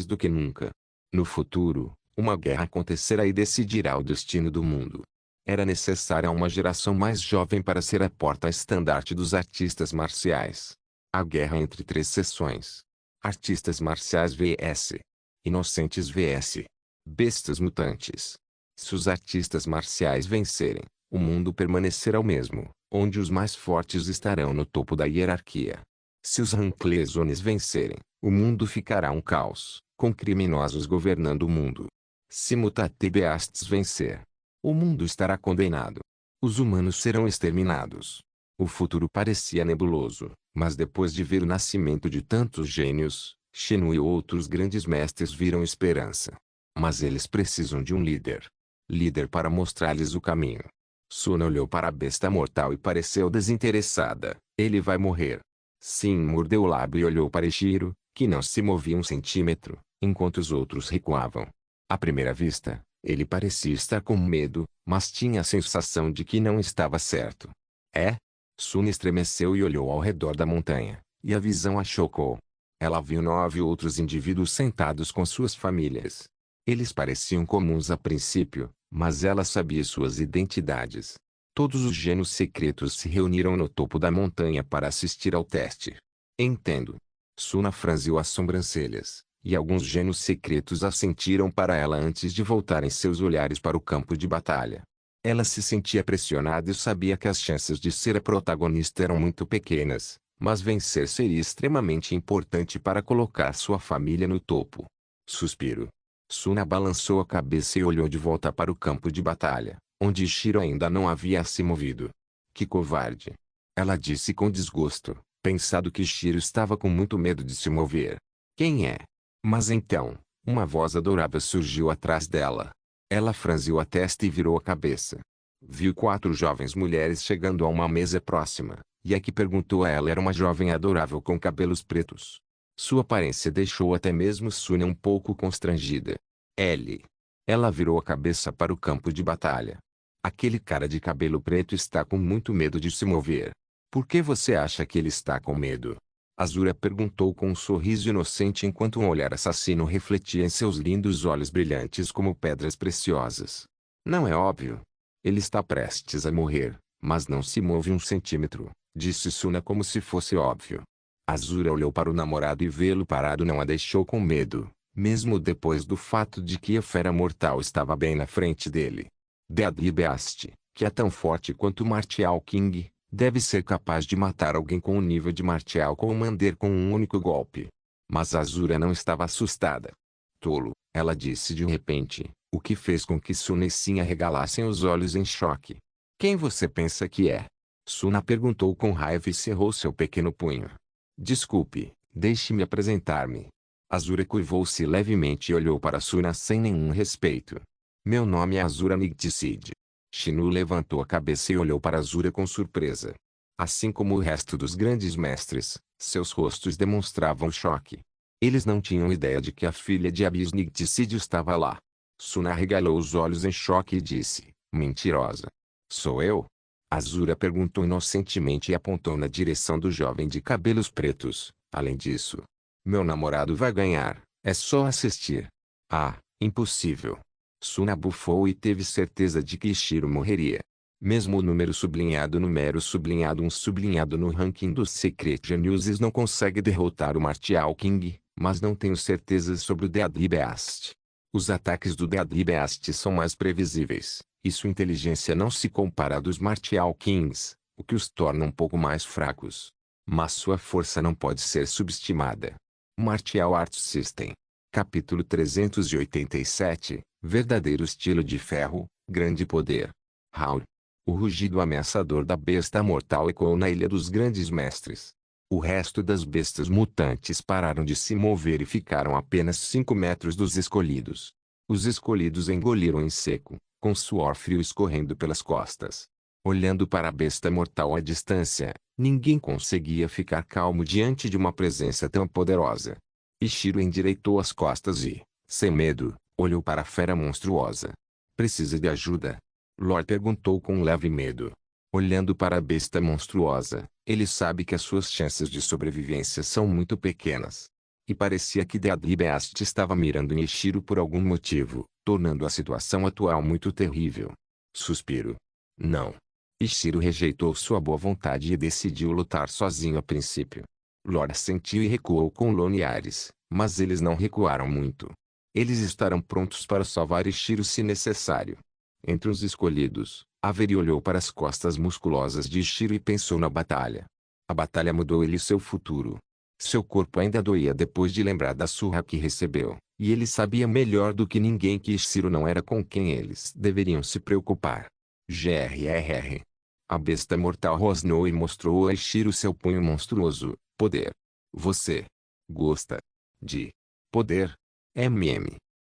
do que nunca. No futuro, uma guerra acontecerá e decidirá o destino do mundo. Era necessária uma geração mais jovem para ser a porta-estandarte dos artistas marciais. A guerra entre 3 seções. Artistas marciais vs. Inocentes vs. Bestas mutantes. Se os artistas marciais vencerem, o mundo permanecerá o mesmo, onde os mais fortes estarão no topo da hierarquia. Se os Ranclesones vencerem, o mundo ficará um caos, com criminosos governando o mundo. Se Mutatebeasts vencer, o mundo estará condenado. Os humanos serão exterminados. O futuro parecia nebuloso, mas depois de ver o nascimento de tantos gênios, Shenmue e outros grandes mestres viram esperança. Mas eles precisam de um líder. Líder para mostrar-lhes o caminho. Suna olhou para a besta mortal e pareceu desinteressada. Ele vai morrer. Sim, mordeu o lábio e olhou para Ishiro, que não se movia um centímetro, enquanto os outros recuavam. À primeira vista, ele parecia estar com medo, mas tinha a sensação de que não estava certo. É? Suna estremeceu e olhou ao redor da montanha, e a visão a chocou. Ela viu 9 outros indivíduos sentados com suas famílias. Eles pareciam comuns a princípio, mas ela sabia suas identidades. Todos os gênios secretos se reuniram no topo da montanha para assistir ao teste. Entendo. Suna franziu as sobrancelhas, e alguns gênios secretos assentiram para ela antes de voltarem seus olhares para o campo de batalha. Ela se sentia pressionada e sabia que as chances de ser a protagonista eram muito pequenas, mas vencer seria extremamente importante para colocar sua família no topo. Suspiro. Suna balançou a cabeça e olhou de volta para o campo de batalha, onde Ishiro ainda não havia se movido. Que covarde! Ela disse com desgosto, pensando que Ishiro estava com muito medo de se mover. Quem é? Mas então, uma voz adorável surgiu atrás dela. Ela franziu a testa e virou a cabeça. Viu 4 jovens mulheres chegando a uma mesa próxima, e a que perguntou a ela era uma jovem adorável com cabelos pretos. Sua aparência deixou até mesmo Suna um pouco constrangida. Ellie. Ela virou a cabeça para o campo de batalha. Aquele cara de cabelo preto está com muito medo de se mover. Por que você acha que ele está com medo? Azura perguntou com um sorriso inocente enquanto um olhar assassino refletia em seus lindos olhos brilhantes como pedras preciosas. Não é óbvio. Ele está prestes a morrer, mas não se move um centímetro, disse Suna como se fosse óbvio. Azura olhou para o namorado e vê-lo parado não a deixou com medo, mesmo depois do fato de que a fera mortal estava bem na frente dele. Deadly Beast, que é tão forte quanto Martial King, deve ser capaz de matar alguém com o nível de Martial Commander com um único golpe. Mas Azura não estava assustada. Tolo, ela disse de repente, o que fez com que Suna e Sin arregalassem os olhos em choque. Quem você pensa que é? Suna perguntou com raiva e cerrou seu pequeno punho. Desculpe, deixe-me apresentar-me. Azura curvou-se levemente e olhou para Suna sem nenhum respeito. Meu nome é Azura Nightseed. Shinu levantou a cabeça e olhou para Azura com surpresa. Assim como o resto dos grandes mestres, seus rostos demonstravam choque. Eles não tinham ideia de que a filha de Abyss Nightseed estava lá. Suna arregalou os olhos em choque e disse, mentirosa. Sou eu? Azura perguntou inocentemente e apontou na direção do jovem de cabelos pretos. Além disso, meu namorado vai ganhar, é só assistir. Ah, impossível. Suna bufou e teve certeza de que Ishiro morreria. Mesmo o número sublinhado no ranking dos Secret Geniuses não consegue derrotar o Martial King, mas não tenho certezas sobre o Deadly Beast. Os ataques do Deadly Beast são mais previsíveis, e sua inteligência não se compara à dos Martial Kings, o que os torna um pouco mais fracos. Mas sua força não pode ser subestimada. Martial Arts System. Capítulo 387, Verdadeiro estilo de ferro, grande poder. Howl. O rugido ameaçador da besta mortal ecoou na Ilha dos Grandes Mestres. O resto das bestas mutantes pararam de se mover e ficaram a apenas 5 metros dos escolhidos. Os escolhidos engoliram em seco, com suor frio escorrendo pelas costas. Olhando para a besta mortal à distância, ninguém conseguia ficar calmo diante de uma presença tão poderosa. Ishiro endireitou as costas e, sem medo, olhou para a fera monstruosa. Precisa de ajuda? Lord perguntou com leve medo. Olhando para a besta monstruosa, ele sabe que as suas chances de sobrevivência são muito pequenas. E parecia que Deadly Beast estava mirando em Ishiro por algum motivo, tornando a situação atual muito terrível. Suspiro. Não. Ishiro rejeitou sua boa vontade e decidiu lutar sozinho a princípio. Lord sentiu e recuou com Loniares, mas eles não recuaram muito. Eles estarão prontos para salvar Ishiro se necessário. Entre os escolhidos, Avery olhou para as costas musculosas de Ishiro e pensou na batalha. A batalha mudou ele e seu futuro. Seu corpo ainda doía depois de lembrar da surra que recebeu, e ele sabia melhor do que ninguém que Ishiro não era com quem eles deveriam se preocupar. Grrr. A besta mortal rosnou e mostrou a Ishiro seu punho monstruoso. Poder. Você gosta de poder?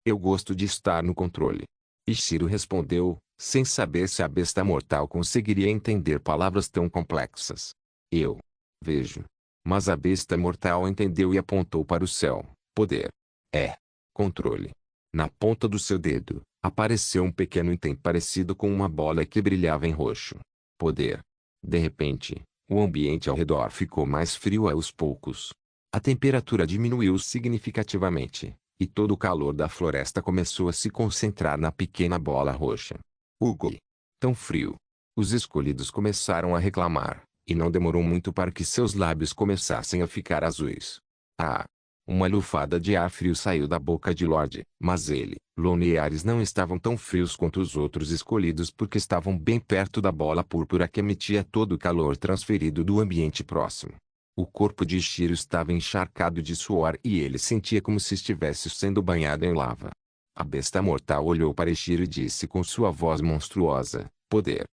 Eu gosto de estar no controle. Ishiro respondeu, sem saber se a besta mortal conseguiria entender palavras tão complexas. Eu vejo. Mas a besta mortal entendeu e apontou para o céu. Poder. Controle. Na ponta do seu dedo, apareceu um pequeno item parecido com uma bola que brilhava em roxo. Poder. De repente, o ambiente ao redor ficou mais frio aos poucos. A temperatura diminuiu significativamente, e todo o calor da floresta começou a se concentrar na pequena bola roxa. Hugo! Tão frio! Os escolhidos começaram a reclamar, e não demorou muito para que seus lábios começassem a ficar azuis. Uma lufada de ar frio saiu da boca de Lorde, mas ele, Lone e Ares não estavam tão frios quanto os outros escolhidos porque estavam bem perto da bola púrpura que emitia todo o calor transferido do ambiente próximo. O corpo de Ishiro estava encharcado de suor e ele sentia como se estivesse sendo banhado em lava. A besta mortal olhou para Ishiro e disse com sua voz monstruosa, poder.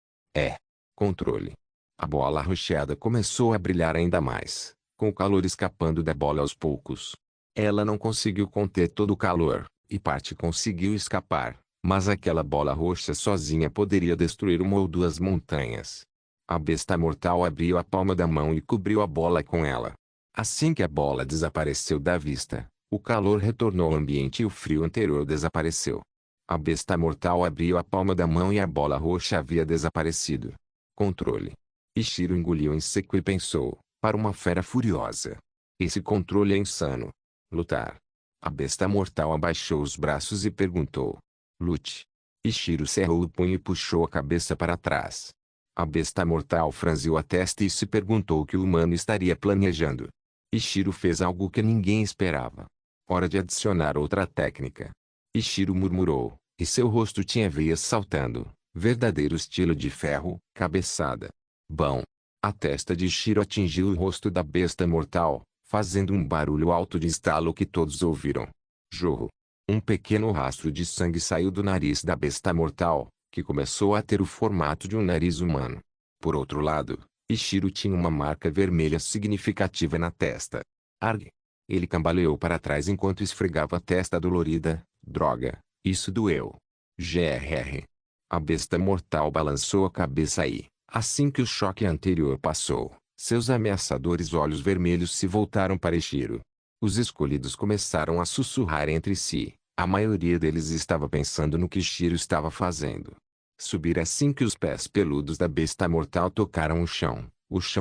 Controle. A bola rocheada começou a brilhar ainda mais, com o calor escapando da bola aos poucos. Ela não conseguiu conter todo o calor, e parte conseguiu escapar, mas aquela bola roxa sozinha poderia destruir uma ou duas montanhas. A besta mortal abriu a palma da mão e cobriu a bola com ela. Assim que a bola desapareceu da vista, o calor retornou ao ambiente e o frio anterior desapareceu. A besta mortal abriu a palma da mão e a bola roxa havia desaparecido. Controle. Ishiro engoliu em seco e pensou, para uma fera furiosa. Esse controle é insano. Lutar. A besta mortal abaixou os braços e perguntou. Lute. Ishiro cerrou o punho e puxou a cabeça para trás. A besta mortal franziu a testa e se perguntou o que o humano estaria planejando. Ishiro fez algo que ninguém esperava. Hora de adicionar outra técnica. Ishiro murmurou, e seu rosto tinha veias saltando, verdadeiro estilo de ferro, cabeçada. Bom. A testa de Ishiro atingiu o rosto da besta mortal, fazendo um barulho alto de estalo que todos ouviram. Jorro. Um pequeno rastro de sangue saiu do nariz da besta mortal, que começou a ter o formato de um nariz humano. Por outro lado, Ishiro tinha uma marca vermelha significativa na testa. Arg! Ele cambaleou para trás enquanto esfregava a testa dolorida. Droga, isso doeu. Grrr. A besta mortal balançou a cabeça e, assim que o choque anterior passou, seus ameaçadores olhos vermelhos se voltaram para Ishiro. Os escolhidos começaram a sussurrar entre si. A maioria deles estava pensando no que Ishiro estava fazendo. Subir assim que os pés peludos da besta mortal tocaram o chão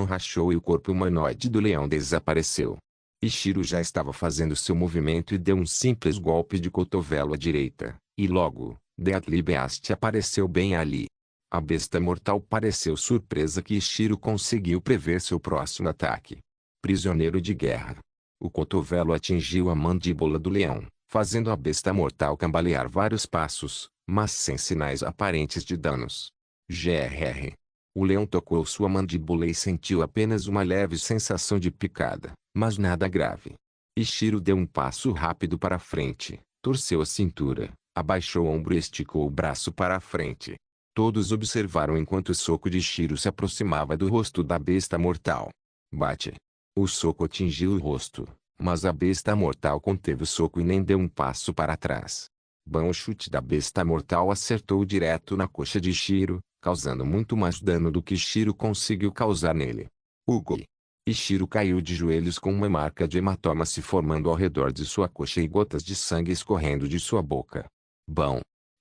rachou e o corpo humanoide do leão desapareceu. Ishiro já estava fazendo seu movimento e deu um simples golpe de cotovelo à direita, e logo, Deathly Beast apareceu bem ali. A besta mortal pareceu surpresa que Ishiro conseguiu prever seu próximo ataque. Prisioneiro de guerra. O cotovelo atingiu a mandíbula do leão, fazendo a besta mortal cambalear vários passos, mas sem sinais aparentes de danos. Grrr. O leão tocou sua mandíbula e sentiu apenas uma leve sensação de picada, mas nada grave. Ishiro deu um passo rápido para frente, torceu a cintura, abaixou o ombro e esticou o braço para a frente. Todos observaram enquanto o soco de Ishiro se aproximava do rosto da besta mortal. Bate. O soco atingiu o rosto, mas a besta mortal conteve o soco e nem deu um passo para trás. O chute da besta mortal acertou direto na coxa de Ishiro, causando muito mais dano do que Ishiro conseguiu causar nele. Hugo. Ishiro caiu de joelhos com uma marca de hematoma se formando ao redor de sua coxa e gotas de sangue escorrendo de sua boca.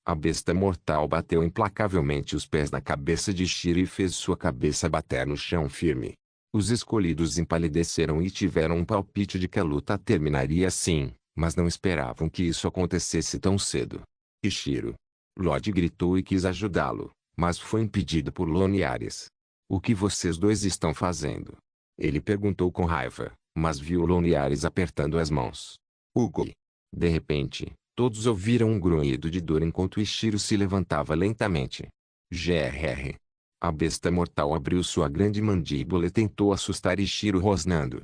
A besta mortal bateu implacavelmente os pés na cabeça de Ishiro e fez sua cabeça bater no chão firme. Os escolhidos empalideceram e tiveram um palpite de que a luta terminaria assim, mas não esperavam que isso acontecesse tão cedo. Ishiro. Lorde gritou e quis ajudá-lo, mas foi impedido por Lone e Ares. O que vocês dois estão fazendo? Ele perguntou com raiva, mas viu Lone e Ares apertando as mãos. Hugo. De repente, todos ouviram um grunhido de dor enquanto Ishiro se levantava lentamente. Grrr. A besta mortal abriu sua grande mandíbula e tentou assustar Ishiro rosnando.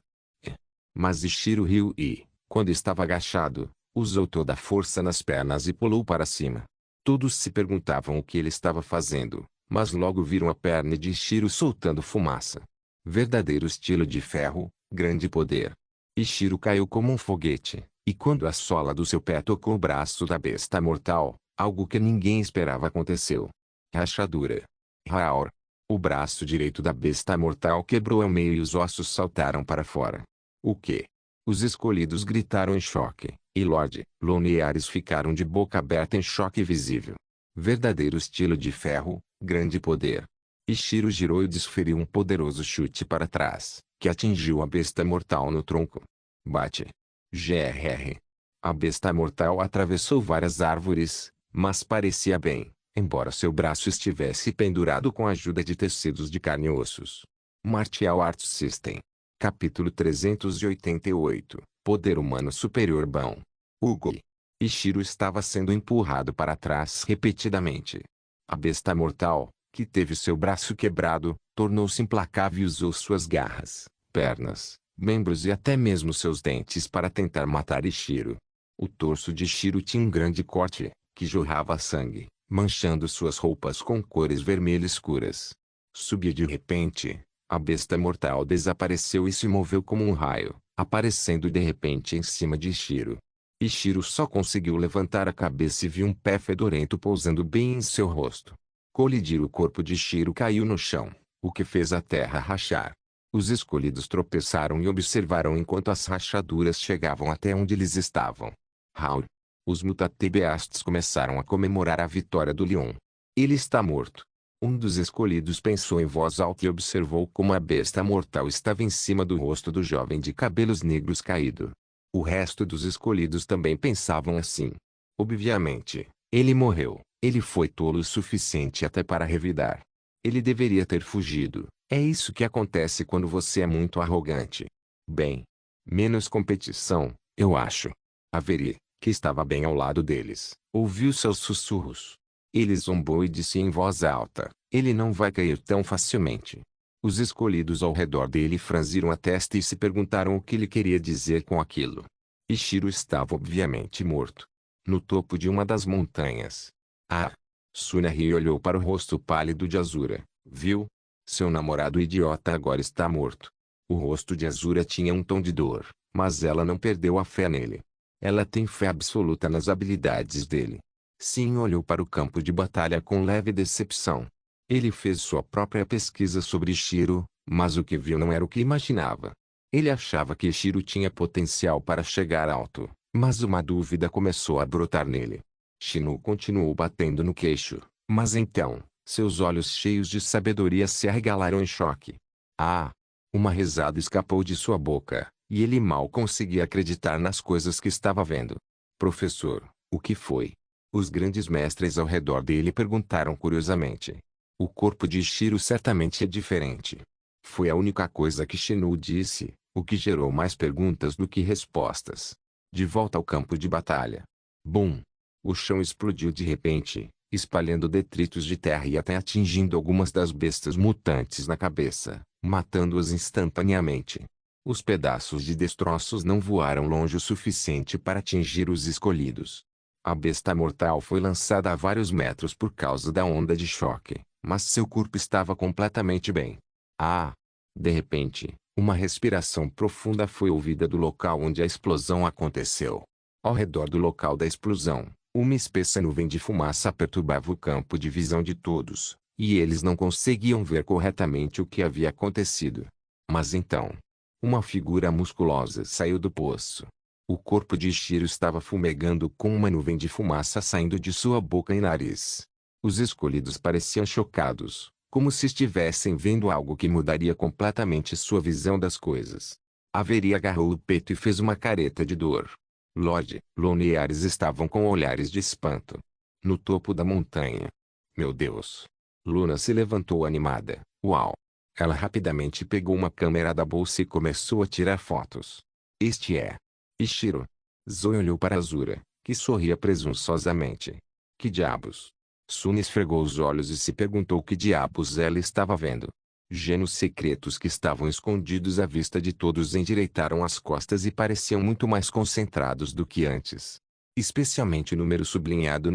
Mas Ishiro riu e, quando estava agachado, usou toda a força nas pernas e pulou para cima. Todos se perguntavam o que ele estava fazendo, mas logo viram a perna de Ishiro soltando fumaça. Verdadeiro estilo de ferro, grande poder. Ishiro caiu como um foguete, e quando a sola do seu pé tocou o braço da besta mortal, algo que ninguém esperava aconteceu. Rachadura. Raor. O braço direito da besta mortal quebrou ao meio e os ossos saltaram para fora. O quê? Os escolhidos gritaram em choque, e Lorde Lone e Ares ficaram de boca aberta em choque visível. Verdadeiro estilo de ferro, grande poder. Ishiro girou e desferiu um poderoso chute para trás, que atingiu a besta mortal no tronco. Bate. Grrr. A besta mortal atravessou várias árvores, mas parecia bem, embora seu braço estivesse pendurado com a ajuda de tecidos de carne e ossos. Martial Arts System. Capítulo 388. Poder Humano Superior Bom. Hugo. Ishiro estava sendo empurrado para trás repetidamente. A besta mortal, que teve seu braço quebrado, tornou-se implacável e usou suas garras, pernas, membros e até mesmo seus dentes para tentar matar Ishiro. O torso de Ishiro tinha um grande corte, que jorrava sangue, manchando suas roupas com cores vermelho escuras. Subiu de repente. A besta mortal desapareceu e se moveu como um raio, aparecendo de repente em cima de Ishiro. Ishiro só conseguiu levantar a cabeça e viu um pé fedorento pousando bem em seu rosto. Colidir o corpo de Ishiro caiu no chão, o que fez a terra rachar. Os escolhidos tropeçaram e observaram enquanto as rachaduras chegavam até onde eles estavam. Raul. Os Mutatebeasts começaram a comemorar a vitória do Leão. Ele está morto. Um dos escolhidos pensou em voz alta e observou como a besta mortal estava em cima do rosto do jovem de cabelos negros caído. O resto dos escolhidos também pensavam assim. Obviamente, ele morreu. Ele foi tolo o suficiente até para revidar. Ele deveria ter fugido. É isso que acontece quando você é muito arrogante. Bem, menos competição, eu acho. Avery, que estava bem ao lado deles, ouviu seus sussurros. Ele zombou e disse em voz alta, ele não vai cair tão facilmente. Os escolhidos ao redor dele franziram a testa e se perguntaram o que ele queria dizer com aquilo. Ishiro estava obviamente morto. No topo de uma das montanhas. Ah! Tsunari olhou para o rosto pálido de Azura. Viu? Seu namorado idiota agora está morto. O rosto de Azura tinha um tom de dor, mas ela não perdeu a fé nele. Ela tem fé absoluta nas habilidades dele. Sim, olhou para o campo de batalha com leve decepção. Ele fez sua própria pesquisa sobre Ishiro, mas o que viu não era o que imaginava. Ele achava que Ishiro tinha potencial para chegar alto, mas uma dúvida começou a brotar nele. Shinu continuou batendo no queixo, mas então, seus olhos cheios de sabedoria se arregalaram em choque. Ah! Uma risada escapou de sua boca, e ele mal conseguia acreditar nas coisas que estava vendo. Professor, o que foi? Os grandes mestres ao redor dele perguntaram curiosamente. O corpo de Ishiro certamente é diferente. Foi a única coisa que Shinu disse, o que gerou mais perguntas do que respostas. De volta ao campo de batalha. Bum! O chão explodiu de repente, espalhando detritos de terra e até atingindo algumas das bestas mutantes na cabeça, matando-as instantaneamente. Os pedaços de destroços não voaram longe o suficiente para atingir os escolhidos. A besta mortal foi lançada a vários metros por causa da onda de choque, mas seu corpo estava completamente bem. Ah! De repente, uma respiração profunda foi ouvida do local onde a explosão aconteceu. Ao redor do local da explosão, uma espessa nuvem de fumaça perturbava o campo de visão de todos, e eles não conseguiam ver corretamente o que havia acontecido. Mas então, uma figura musculosa saiu do poço. O corpo de Ishiro estava fumegando com uma nuvem de fumaça saindo de sua boca e nariz. Os escolhidos pareciam chocados, como se estivessem vendo algo que mudaria completamente sua visão das coisas. Avery agarrou o peito e fez uma careta de dor. Lorde Lone e Ares estavam com olhares de espanto. No topo da montanha. Meu Deus! Luna se levantou animada. Uau! Ela rapidamente pegou uma câmera da bolsa e começou a tirar fotos. Este é Ishiro. Zoe olhou para Azura, que sorria presunçosamente. Que diabos? Sun esfregou os olhos e se perguntou que diabos ela estava vendo. Genos secretos que estavam escondidos à vista de todos endireitaram as costas e pareciam muito mais concentrados do que antes. Especialmente o número sublinhado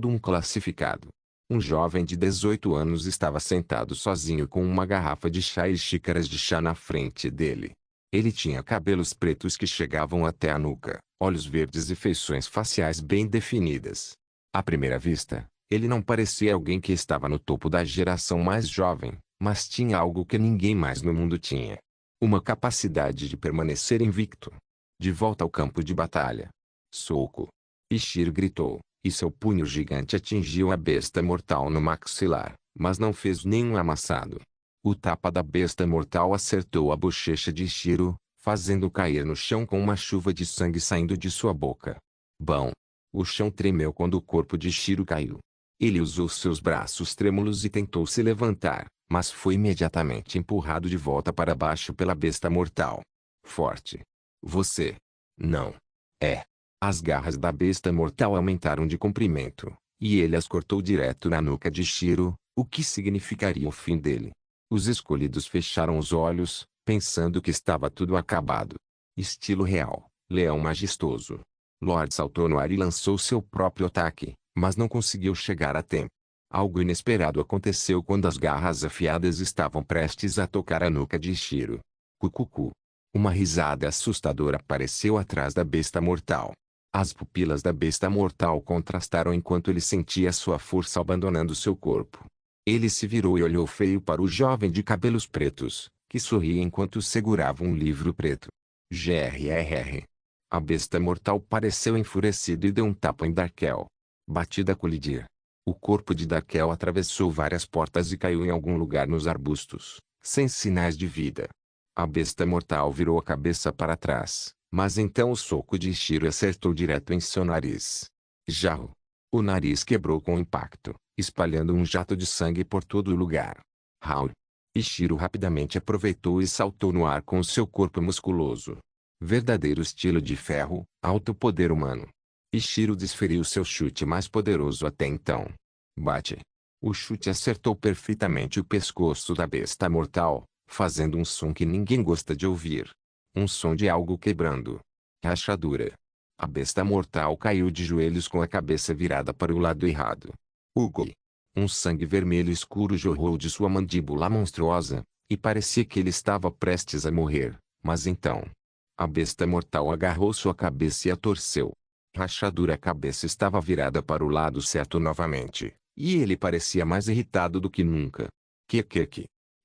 1 classificado. Um jovem de 18 anos estava sentado sozinho com uma garrafa de chá e xícaras de chá na frente dele. Ele tinha cabelos pretos que chegavam até a nuca, olhos verdes e feições faciais bem definidas. À primeira vista, ele não parecia alguém que estava no topo da geração mais jovem, mas tinha algo que ninguém mais no mundo tinha. Uma capacidade de permanecer invicto. De volta ao campo de batalha. Soco! Ishiro gritou, e seu punho gigante atingiu a besta mortal no maxilar, mas não fez nenhum amassado. O tapa da besta mortal acertou a bochecha de Ishiro, fazendo cair no chão com uma chuva de sangue saindo de sua boca. Bom! O chão tremeu quando o corpo de Ishiro caiu. Ele usou seus braços trêmulos e tentou se levantar, mas foi imediatamente empurrado de volta para baixo pela besta mortal. Forte. Você. Não. É. As garras da besta mortal aumentaram de comprimento, e ele as cortou direto na nuca de Ishiro, o que significaria o fim dele. Os escolhidos fecharam os olhos, pensando que estava tudo acabado. Estilo real, leão majestoso. Lord saltou no ar e lançou seu próprio ataque, mas não conseguiu chegar a tempo. Algo inesperado aconteceu quando as garras afiadas estavam prestes a tocar a nuca de Ishiro. Cucucu. Uma risada assustadora apareceu atrás da besta mortal. As pupilas da besta mortal contrastaram enquanto ele sentia sua força abandonando seu corpo. Ele se virou e olhou feio para o jovem de cabelos pretos, que sorria enquanto segurava um livro preto. GRRR. A besta mortal pareceu enfurecido e deu um tapa em Darkel. Batida a colidir. O corpo de Darkel atravessou várias portas e caiu em algum lugar nos arbustos, sem sinais de vida. A besta mortal virou a cabeça para trás, mas então o soco de Ishiro acertou direto em seu nariz. Jarro. O nariz quebrou com impacto, espalhando um jato de sangue por todo o lugar. Raul. Ishiro rapidamente aproveitou e saltou no ar com seu corpo musculoso. Verdadeiro estilo de ferro, alto poder humano. Ishiro desferiu seu chute mais poderoso até então. Bate. O chute acertou perfeitamente o pescoço da besta mortal, fazendo um som que ninguém gosta de ouvir. Um som de algo quebrando. Rachadura. A besta mortal caiu de joelhos com a cabeça virada para o lado errado. Ugly. Um sangue vermelho escuro jorrou de sua mandíbula monstruosa, e parecia que ele estava prestes a morrer, mas então... A besta mortal agarrou sua cabeça e a torceu. Rachadura. A cabeça estava virada para o lado certo novamente, e ele parecia mais irritado do que nunca. Que.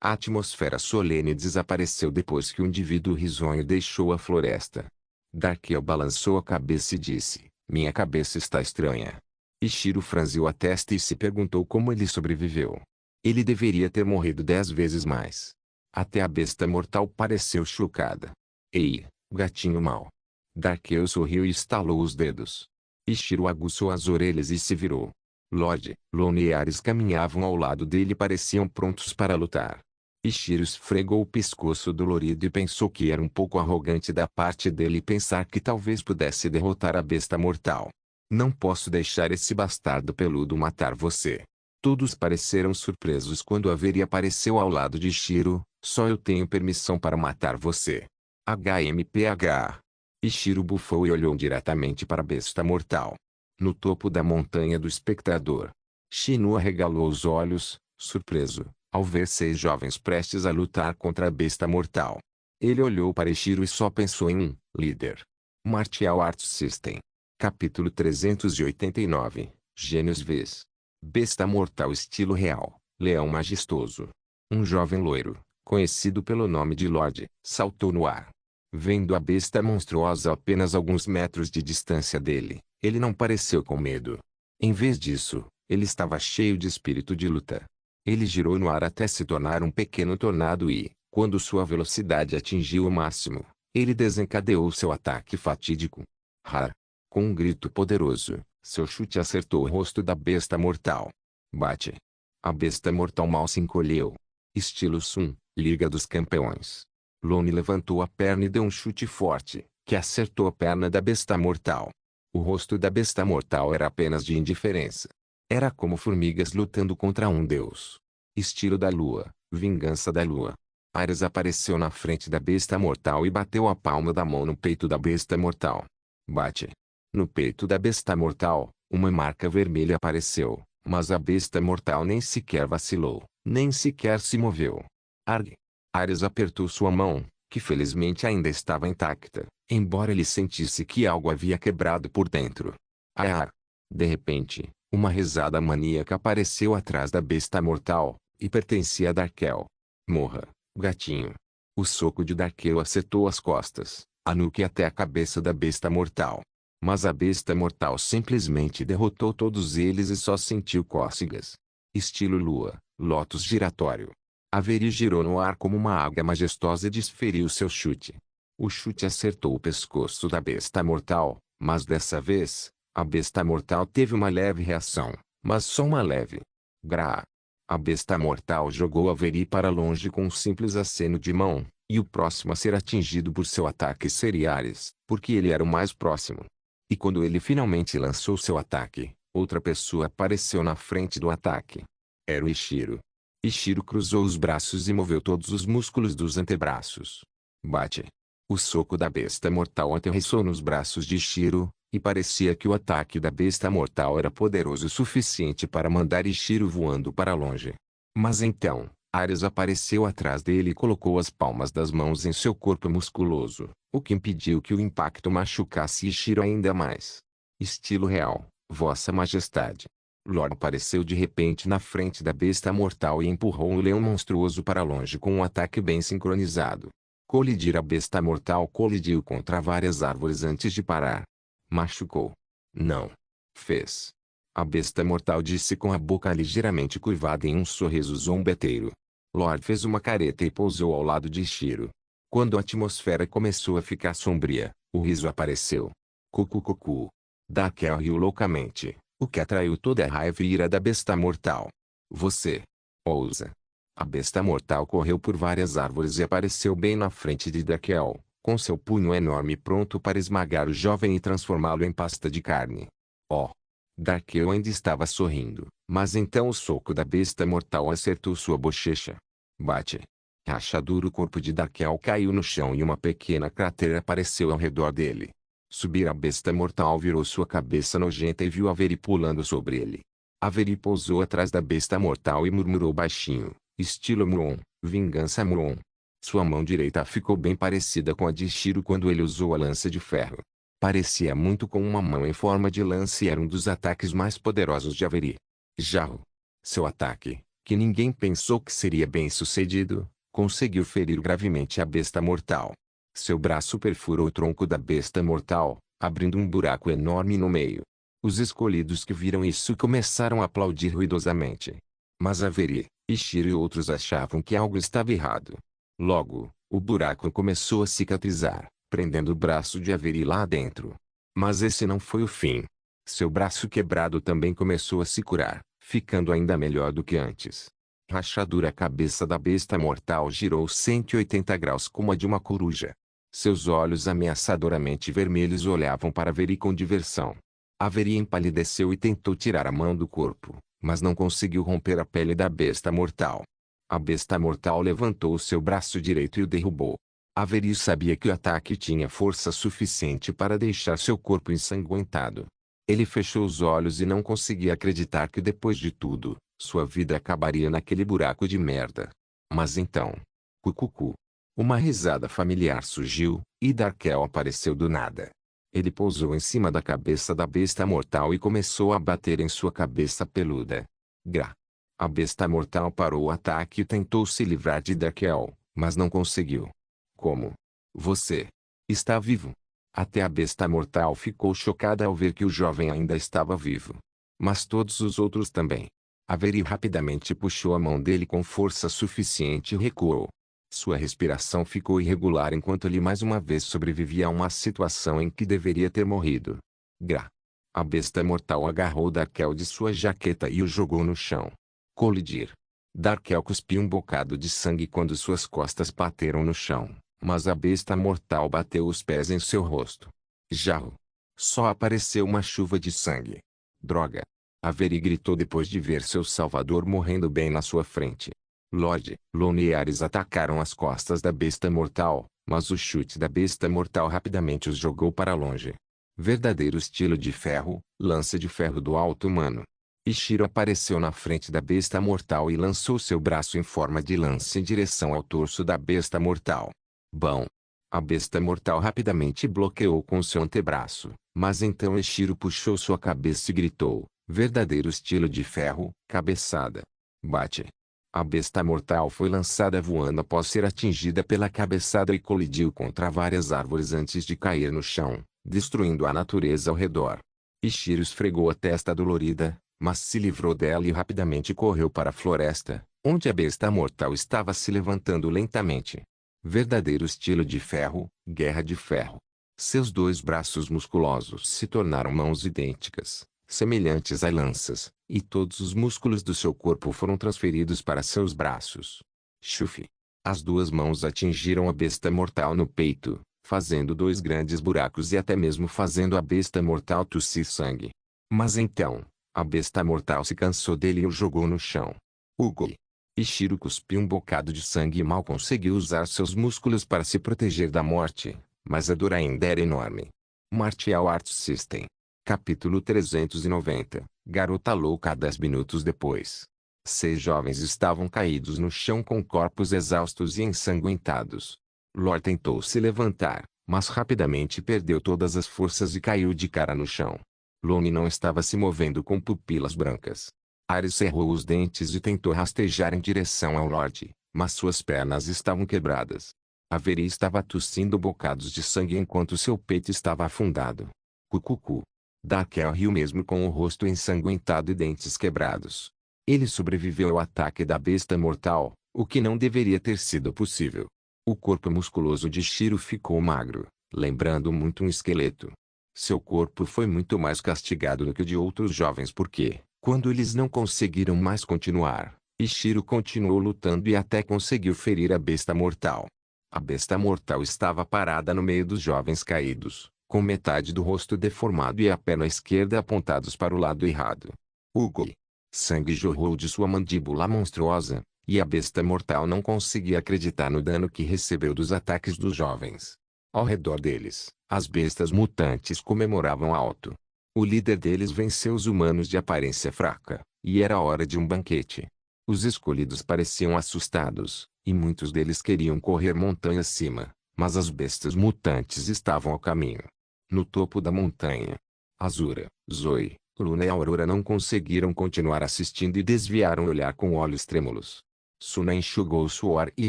A atmosfera solene desapareceu depois que o indivíduo risonho deixou a floresta. Darkel balançou a cabeça e disse, minha cabeça está estranha. Ishiro franziu a testa e se perguntou como ele sobreviveu. Ele deveria ter morrido 10 vezes mais. Até a besta mortal pareceu chocada. Ei, gatinho mau. Darkel sorriu e estalou os dedos. Ishiro aguçou as orelhas e se virou. Lord, Lone e Ares caminhavam ao lado dele e pareciam prontos para lutar. Ishiro esfregou o pescoço dolorido e pensou que era um pouco arrogante da parte dele pensar que talvez pudesse derrotar a besta mortal. Não posso deixar esse bastardo peludo matar você. Todos pareceram surpresos quando a Avery apareceu ao lado de Ishiro. Só eu tenho permissão para matar você. HMPH. Ishiro bufou e olhou diretamente para a besta mortal. No topo da montanha do espectador. Shino arregalou os olhos, surpreso, ao ver 6 jovens prestes a lutar contra a besta mortal. Ele olhou para Ishiro e só pensou em um, líder. Martial Arts System. Capítulo 389, Gênios Vs. Besta mortal estilo real, leão majestoso. Um jovem loiro, conhecido pelo nome de Lorde, saltou no ar. Vendo a besta monstruosa a apenas alguns metros de distância dele, ele não pareceu com medo. Em vez disso, ele estava cheio de espírito de luta. Ele girou no ar até se tornar um pequeno tornado e, quando sua velocidade atingiu o máximo, ele desencadeou seu ataque fatídico. Har! Com um grito poderoso, seu chute acertou o rosto da besta mortal. Bate! A besta mortal mal se encolheu. Estilo Sun, Liga dos Campeões. Lone levantou a perna e deu um chute forte, que acertou a perna da besta mortal. O rosto da besta mortal era apenas de indiferença. Era como formigas lutando contra um deus. Estilo da lua, vingança da lua. Ares apareceu na frente da besta mortal e bateu a palma da mão no peito da besta mortal. Bate. No peito da besta mortal, uma marca vermelha apareceu, mas a besta mortal nem sequer vacilou, nem sequer se moveu. Arg. Ares apertou sua mão, que felizmente ainda estava intacta, embora ele sentisse que algo havia quebrado por dentro. Ah! De repente, uma risada maníaca apareceu atrás da besta mortal, e pertencia a Darkel. Morra, gatinho. O soco de Darkel acertou as costas, a nuca e até a cabeça da besta mortal. Mas a besta mortal simplesmente derrotou todos eles e só sentiu cócegas. Estilo lua, lótus giratório. Avery girou no ar como uma águia majestosa e desferiu seu chute. O chute acertou o pescoço da besta mortal, mas dessa vez, a besta mortal teve uma leve reação, mas só uma leve. Gra. A besta mortal jogou Avery para longe com um simples aceno de mão, e o próximo a ser atingido por seu ataque seria Ares, porque ele era o mais próximo. E quando ele finalmente lançou seu ataque, outra pessoa apareceu na frente do ataque. Era o Ishiro. Ishiro cruzou os braços e moveu todos os músculos dos antebraços. Bate. O soco da besta mortal aterrissou nos braços de Ishiro, e parecia que o ataque da besta mortal era poderoso o suficiente para mandar Ishiro voando para longe. Mas então, Ares apareceu atrás dele e colocou as palmas das mãos em seu corpo musculoso, o que impediu que o impacto machucasse Ishiro ainda mais. Estilo real, Vossa Majestade. Lord apareceu de repente na frente da besta mortal e empurrou o leão monstruoso para longe com um ataque bem sincronizado. Colidir. A besta mortal colidiu contra várias árvores antes de parar. Machucou. Não. Fez. A besta mortal disse com a boca ligeiramente curvada em um sorriso zombeteiro. Lord fez uma careta e pousou ao lado de Ishiro. Quando a atmosfera começou a ficar sombria, o riso apareceu. Cucu. Darkel riu loucamente, o que atraiu toda a raiva e ira da besta mortal. Você ousa. A besta mortal correu por várias árvores e apareceu bem na frente de Darkel, com seu punho enorme pronto para esmagar o jovem e transformá-lo em pasta de carne. Oh! Darkel ainda estava sorrindo, mas então o soco da besta mortal acertou sua bochecha. Bate. Rachadura. O corpo de Darkel caiu no chão e uma pequena cratera apareceu ao redor dele. Subir. A besta mortal virou sua cabeça nojenta e viu Avery pulando sobre ele. Avery pousou atrás da besta mortal e murmurou baixinho, estilo Muron, vingança Muron. Sua mão direita ficou bem parecida com a de Ishiro quando ele usou a lança de ferro. Parecia muito com uma mão em forma de lança e era um dos ataques mais poderosos de Avery. Jarro. Seu ataque, que ninguém pensou que seria bem sucedido, conseguiu ferir gravemente a besta mortal. Seu braço perfurou o tronco da besta mortal, abrindo um buraco enorme no meio. Os escolhidos que viram isso começaram a aplaudir ruidosamente. Mas Avery, Ishiro e outros achavam que algo estava errado. Logo, o buraco começou a cicatrizar, prendendo o braço de Avery lá dentro. Mas esse não foi o fim. Seu braço quebrado também começou a se curar, ficando ainda melhor do que antes. Rachadura. A cabeça da besta mortal girou 180 graus como a de uma coruja. Seus olhos ameaçadoramente vermelhos olhavam para Avery com diversão. Avery empalideceu e tentou tirar a mão do corpo, mas não conseguiu romper a pele da besta mortal. A besta mortal levantou seu braço direito e o derrubou. Avery sabia que o ataque tinha força suficiente para deixar seu corpo ensanguentado. Ele fechou os olhos e não conseguia acreditar que depois de tudo, sua vida acabaria naquele buraco de merda. Mas então... Cucucu. Uma risada familiar surgiu, e Darkel apareceu do nada. Ele pousou em cima da cabeça da besta mortal e começou a bater em sua cabeça peluda. Gra. A besta mortal parou o ataque e tentou se livrar de Darkel, mas não conseguiu. Como? Você está vivo? Até a besta mortal ficou chocada ao ver que o jovem ainda estava vivo. Mas todos os outros também. Avery rapidamente puxou a mão dele com força suficiente e recuou. Sua respiração ficou irregular enquanto ele mais uma vez sobrevivia a uma situação em que deveria ter morrido. Gra. A besta mortal agarrou Darkel de sua jaqueta e o jogou no chão. Colidir. Darkel cuspiu um bocado de sangue quando suas costas bateram no chão, mas a besta mortal bateu os pés em seu rosto. Jarro. Só apareceu uma chuva de sangue. Droga. Avery gritou depois de ver seu salvador morrendo bem na sua frente. Lord, Lone e Ares atacaram as costas da besta mortal, mas o chute da besta mortal rapidamente os jogou para longe. Verdadeiro estilo de ferro, lança de ferro do alto humano. Ishiro apareceu na frente da besta mortal e lançou seu braço em forma de lança em direção ao torso da besta mortal. Bom! A besta mortal rapidamente bloqueou com seu antebraço, mas então Ishiro puxou sua cabeça e gritou, verdadeiro estilo de ferro, cabeçada. Bate! A besta mortal foi lançada voando após ser atingida pela cabeçada e colidiu contra várias árvores antes de cair no chão, destruindo a natureza ao redor. Ishiro esfregou a testa dolorida, mas se livrou dela e rapidamente correu para a floresta, onde a besta mortal estava se levantando lentamente. Verdadeiro estilo de ferro, guerra de ferro. Seus dois braços musculosos se tornaram mãos idênticas, semelhantes a lanças, e todos os músculos do seu corpo foram transferidos para seus braços. Chufi! As duas mãos atingiram a besta mortal no peito, fazendo dois grandes buracos e até mesmo fazendo a besta mortal tossir sangue. Mas então, a besta mortal se cansou dele e o jogou no chão. Ugly! Ishiro cuspiu um bocado de sangue e mal conseguiu usar seus músculos para se proteger da morte, mas a dor ainda era enorme. Martial Arts System. Capítulo 390. Garota louca 10 minutos depois. 6 jovens estavam caídos no chão com corpos exaustos e ensanguentados. Lore tentou se levantar, mas rapidamente perdeu todas as forças e caiu de cara no chão. Lone não estava se movendo com pupilas brancas. Ares cerrou os dentes e tentou rastejar em direção ao Lorde, mas suas pernas estavam quebradas. Avery estava tossindo bocados de sangue enquanto seu peito estava afundado. Cucucu. Darkel riu mesmo com o rosto ensanguentado e dentes quebrados. Ele sobreviveu ao ataque da besta mortal, o que não deveria ter sido possível. O corpo musculoso de Shiro ficou magro, lembrando muito um esqueleto. Seu corpo foi muito mais castigado do que o de outros jovens porque, quando eles não conseguiram mais continuar, Ishiro continuou lutando e até conseguiu ferir a besta mortal. A besta mortal estava parada no meio dos jovens caídos, com metade do rosto deformado e a perna esquerda apontados para o lado errado. Ugly! Sangue jorrou de sua mandíbula monstruosa, e a besta mortal não conseguia acreditar no dano que recebeu dos ataques dos jovens. Ao redor deles, as bestas mutantes comemoravam alto. O líder deles venceu os humanos de aparência fraca, e era hora de um banquete. Os escolhidos pareciam assustados, e muitos deles queriam correr montanha acima, mas as bestas mutantes estavam ao caminho. No topo da montanha, Azura, Zoe, Luna e Aurora não conseguiram continuar assistindo e desviaram o olhar com olhos trêmulos. Suna enxugou o suor e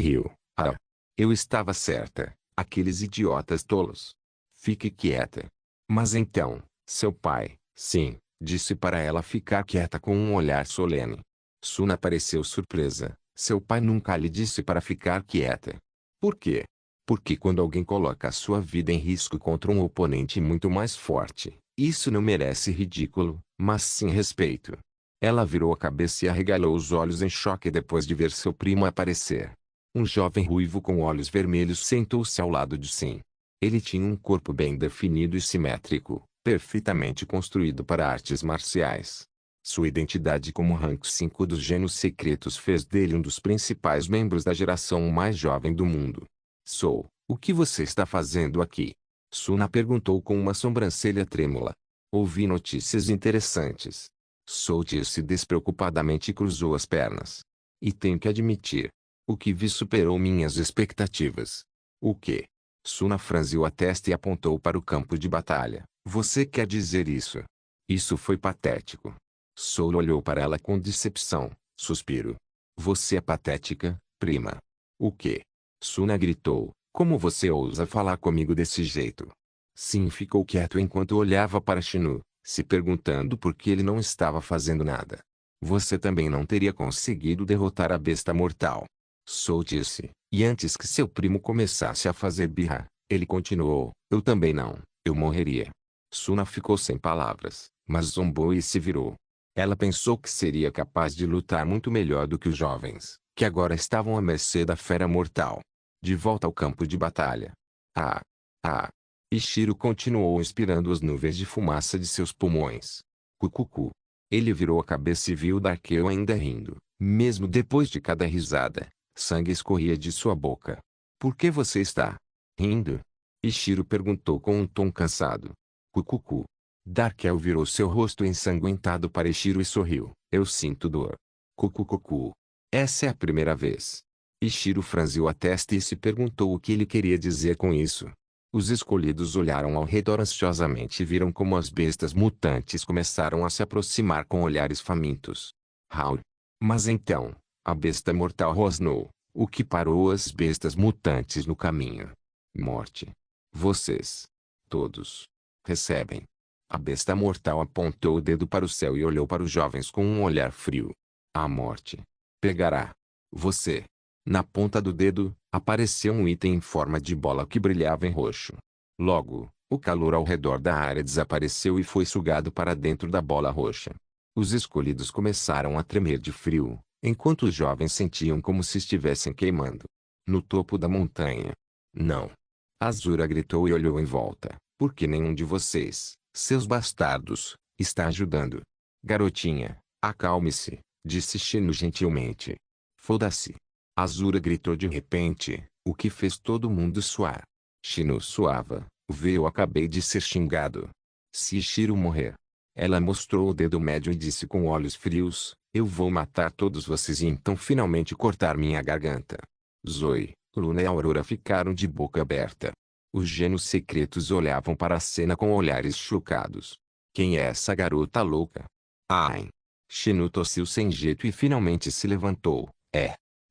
riu. Ah! Eu estava certa, aqueles idiotas tolos. Fique quieta. Mas então, seu pai, sim, disse para ela ficar quieta com um olhar solene. Suna pareceu surpresa. Seu pai nunca lhe disse para ficar quieta. Por quê? Porque quando alguém coloca a sua vida em risco contra um oponente muito mais forte, isso não merece ridículo, mas sim respeito. Ela virou a cabeça e arregalou os olhos em choque depois de ver seu primo aparecer. Um jovem ruivo com olhos vermelhos sentou-se ao lado de Sim. Ele tinha um corpo bem definido e simétrico, perfeitamente construído para artes marciais. Sua identidade como Rank 5 dos Gênios Secretos fez dele um dos principais membros da geração mais jovem do mundo. O que você está fazendo aqui? Suna perguntou com uma sobrancelha trêmula. Ouvi notícias interessantes. Disse despreocupadamente e cruzou as pernas. E tenho que admitir. O que vi superou minhas expectativas. O quê? Suna franziu a testa e apontou para o campo de batalha. Você quer dizer isso? Isso foi patético. Olhou para ela com decepção, suspiro. Você é patética, prima. O quê? Suna gritou. Como você ousa falar comigo desse jeito? Sim, ficou quieto enquanto olhava para Shinu, se perguntando por que ele não estava fazendo nada. Você também não teria conseguido derrotar a besta mortal. Disse, e antes que seu primo começasse a fazer birra, ele continuou, eu também não, eu morreria. Suna ficou sem palavras, mas zombou e se virou. Ela pensou que seria capaz de lutar muito melhor do que os jovens, que agora estavam à mercê da fera mortal. De volta ao campo de batalha. Ah! Ah! Ishiro continuou inspirando as nuvens de fumaça de seus pulmões. Cucucu. Ele virou a cabeça e viu Darkel ainda rindo. Mesmo depois de cada risada, sangue escorria de sua boca. Por que você está rindo? Ishiro perguntou com um tom cansado. Cucucu. Darkel virou seu rosto ensanguentado para Ishiro e sorriu. Eu sinto dor. Cucucucu. Essa é a primeira vez. Ishiro franziu a testa e se perguntou o que ele queria dizer com isso. Os escolhidos olharam ao redor ansiosamente e viram como as bestas mutantes começaram a se aproximar com olhares famintos. Raul. Mas então, a besta mortal rosnou, o que parou as bestas mutantes no caminho. Morte. Vocês. Todos. Recebem. A besta mortal apontou o dedo para o céu e olhou para os jovens com um olhar frio. A morte. Pegará. Você. Na ponta do dedo, apareceu um item em forma de bola que brilhava em roxo. Logo, o calor ao redor da área desapareceu e foi sugado para dentro da bola roxa. Os escolhidos começaram a tremer de frio, enquanto os jovens sentiam como se estivessem queimando. No topo da montanha. Não. Azura gritou e olhou em volta. Por que nenhum de vocês, seus bastardos, está ajudando? Garotinha, acalme-se, disse Shino gentilmente. Foda-se. Azura gritou de repente, o que fez todo mundo suar. Shino suava. Eu acabei de ser xingado. Se Ishiro morrer. Ela mostrou o dedo médio e disse com olhos frios, eu vou matar todos vocês e então finalmente cortar minha garganta. Zoe, Luna e Aurora ficaram de boca aberta. Os gênios secretos olhavam para a cena com olhares chocados. Quem é essa garota louca? Ai. Shino tossiu sem jeito e finalmente se levantou.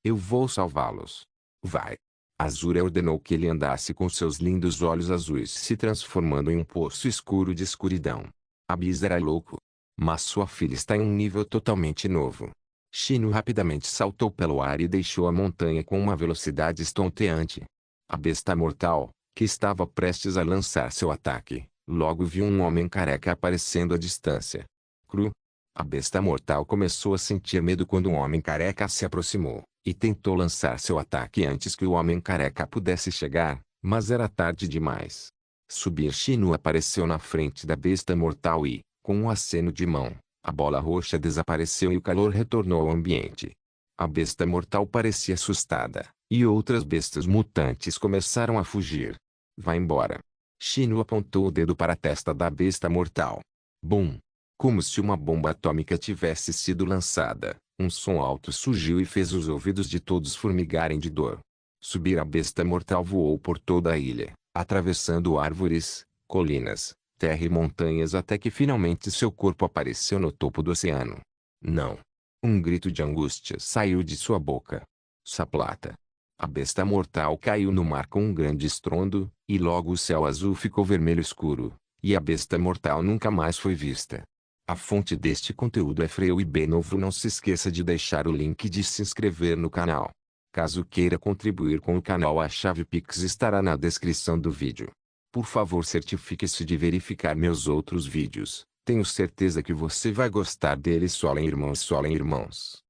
Eu vou salvá-los. Vai. Azura ordenou que ele andasse com seus lindos olhos azuis se transformando em um poço escuro de escuridão. Abyss era louco. Mas sua filha está em um nível totalmente novo. Shino rapidamente saltou pelo ar e deixou a montanha com uma velocidade estonteante. A besta mortal, que estava prestes a lançar seu ataque, logo viu um homem careca aparecendo à distância. Cru. A besta mortal começou a sentir medo quando um homem careca se aproximou, e tentou lançar seu ataque antes que o homem careca pudesse chegar, mas era tarde demais. Subir Shino apareceu na frente da besta mortal e, com um aceno de mão, a bola roxa desapareceu e o calor retornou ao ambiente. A besta mortal parecia assustada, e outras bestas mutantes começaram a fugir. Vá embora. Shino apontou o dedo para a testa da besta mortal. Bum! Como se uma bomba atômica tivesse sido lançada, um som alto surgiu e fez os ouvidos de todos formigarem de dor. Subir a besta mortal voou por toda a ilha, atravessando árvores, colinas, terra e montanhas até que finalmente seu corpo apareceu no topo do oceano. Não! Um grito de angústia saiu de sua boca. Saplata! A besta mortal caiu no mar com um grande estrondo, e logo o céu azul ficou vermelho escuro, e a besta mortal nunca mais foi vista. A fonte deste conteúdo é Freio e Benovo. Não se esqueça de deixar o link de se inscrever no canal. Caso queira contribuir com o canal, a chave Pix estará na descrição do vídeo. Por favor, certifique-se de verificar meus outros vídeos. Tenho certeza que você vai gostar deles. Solen irmãos, Solen irmãos.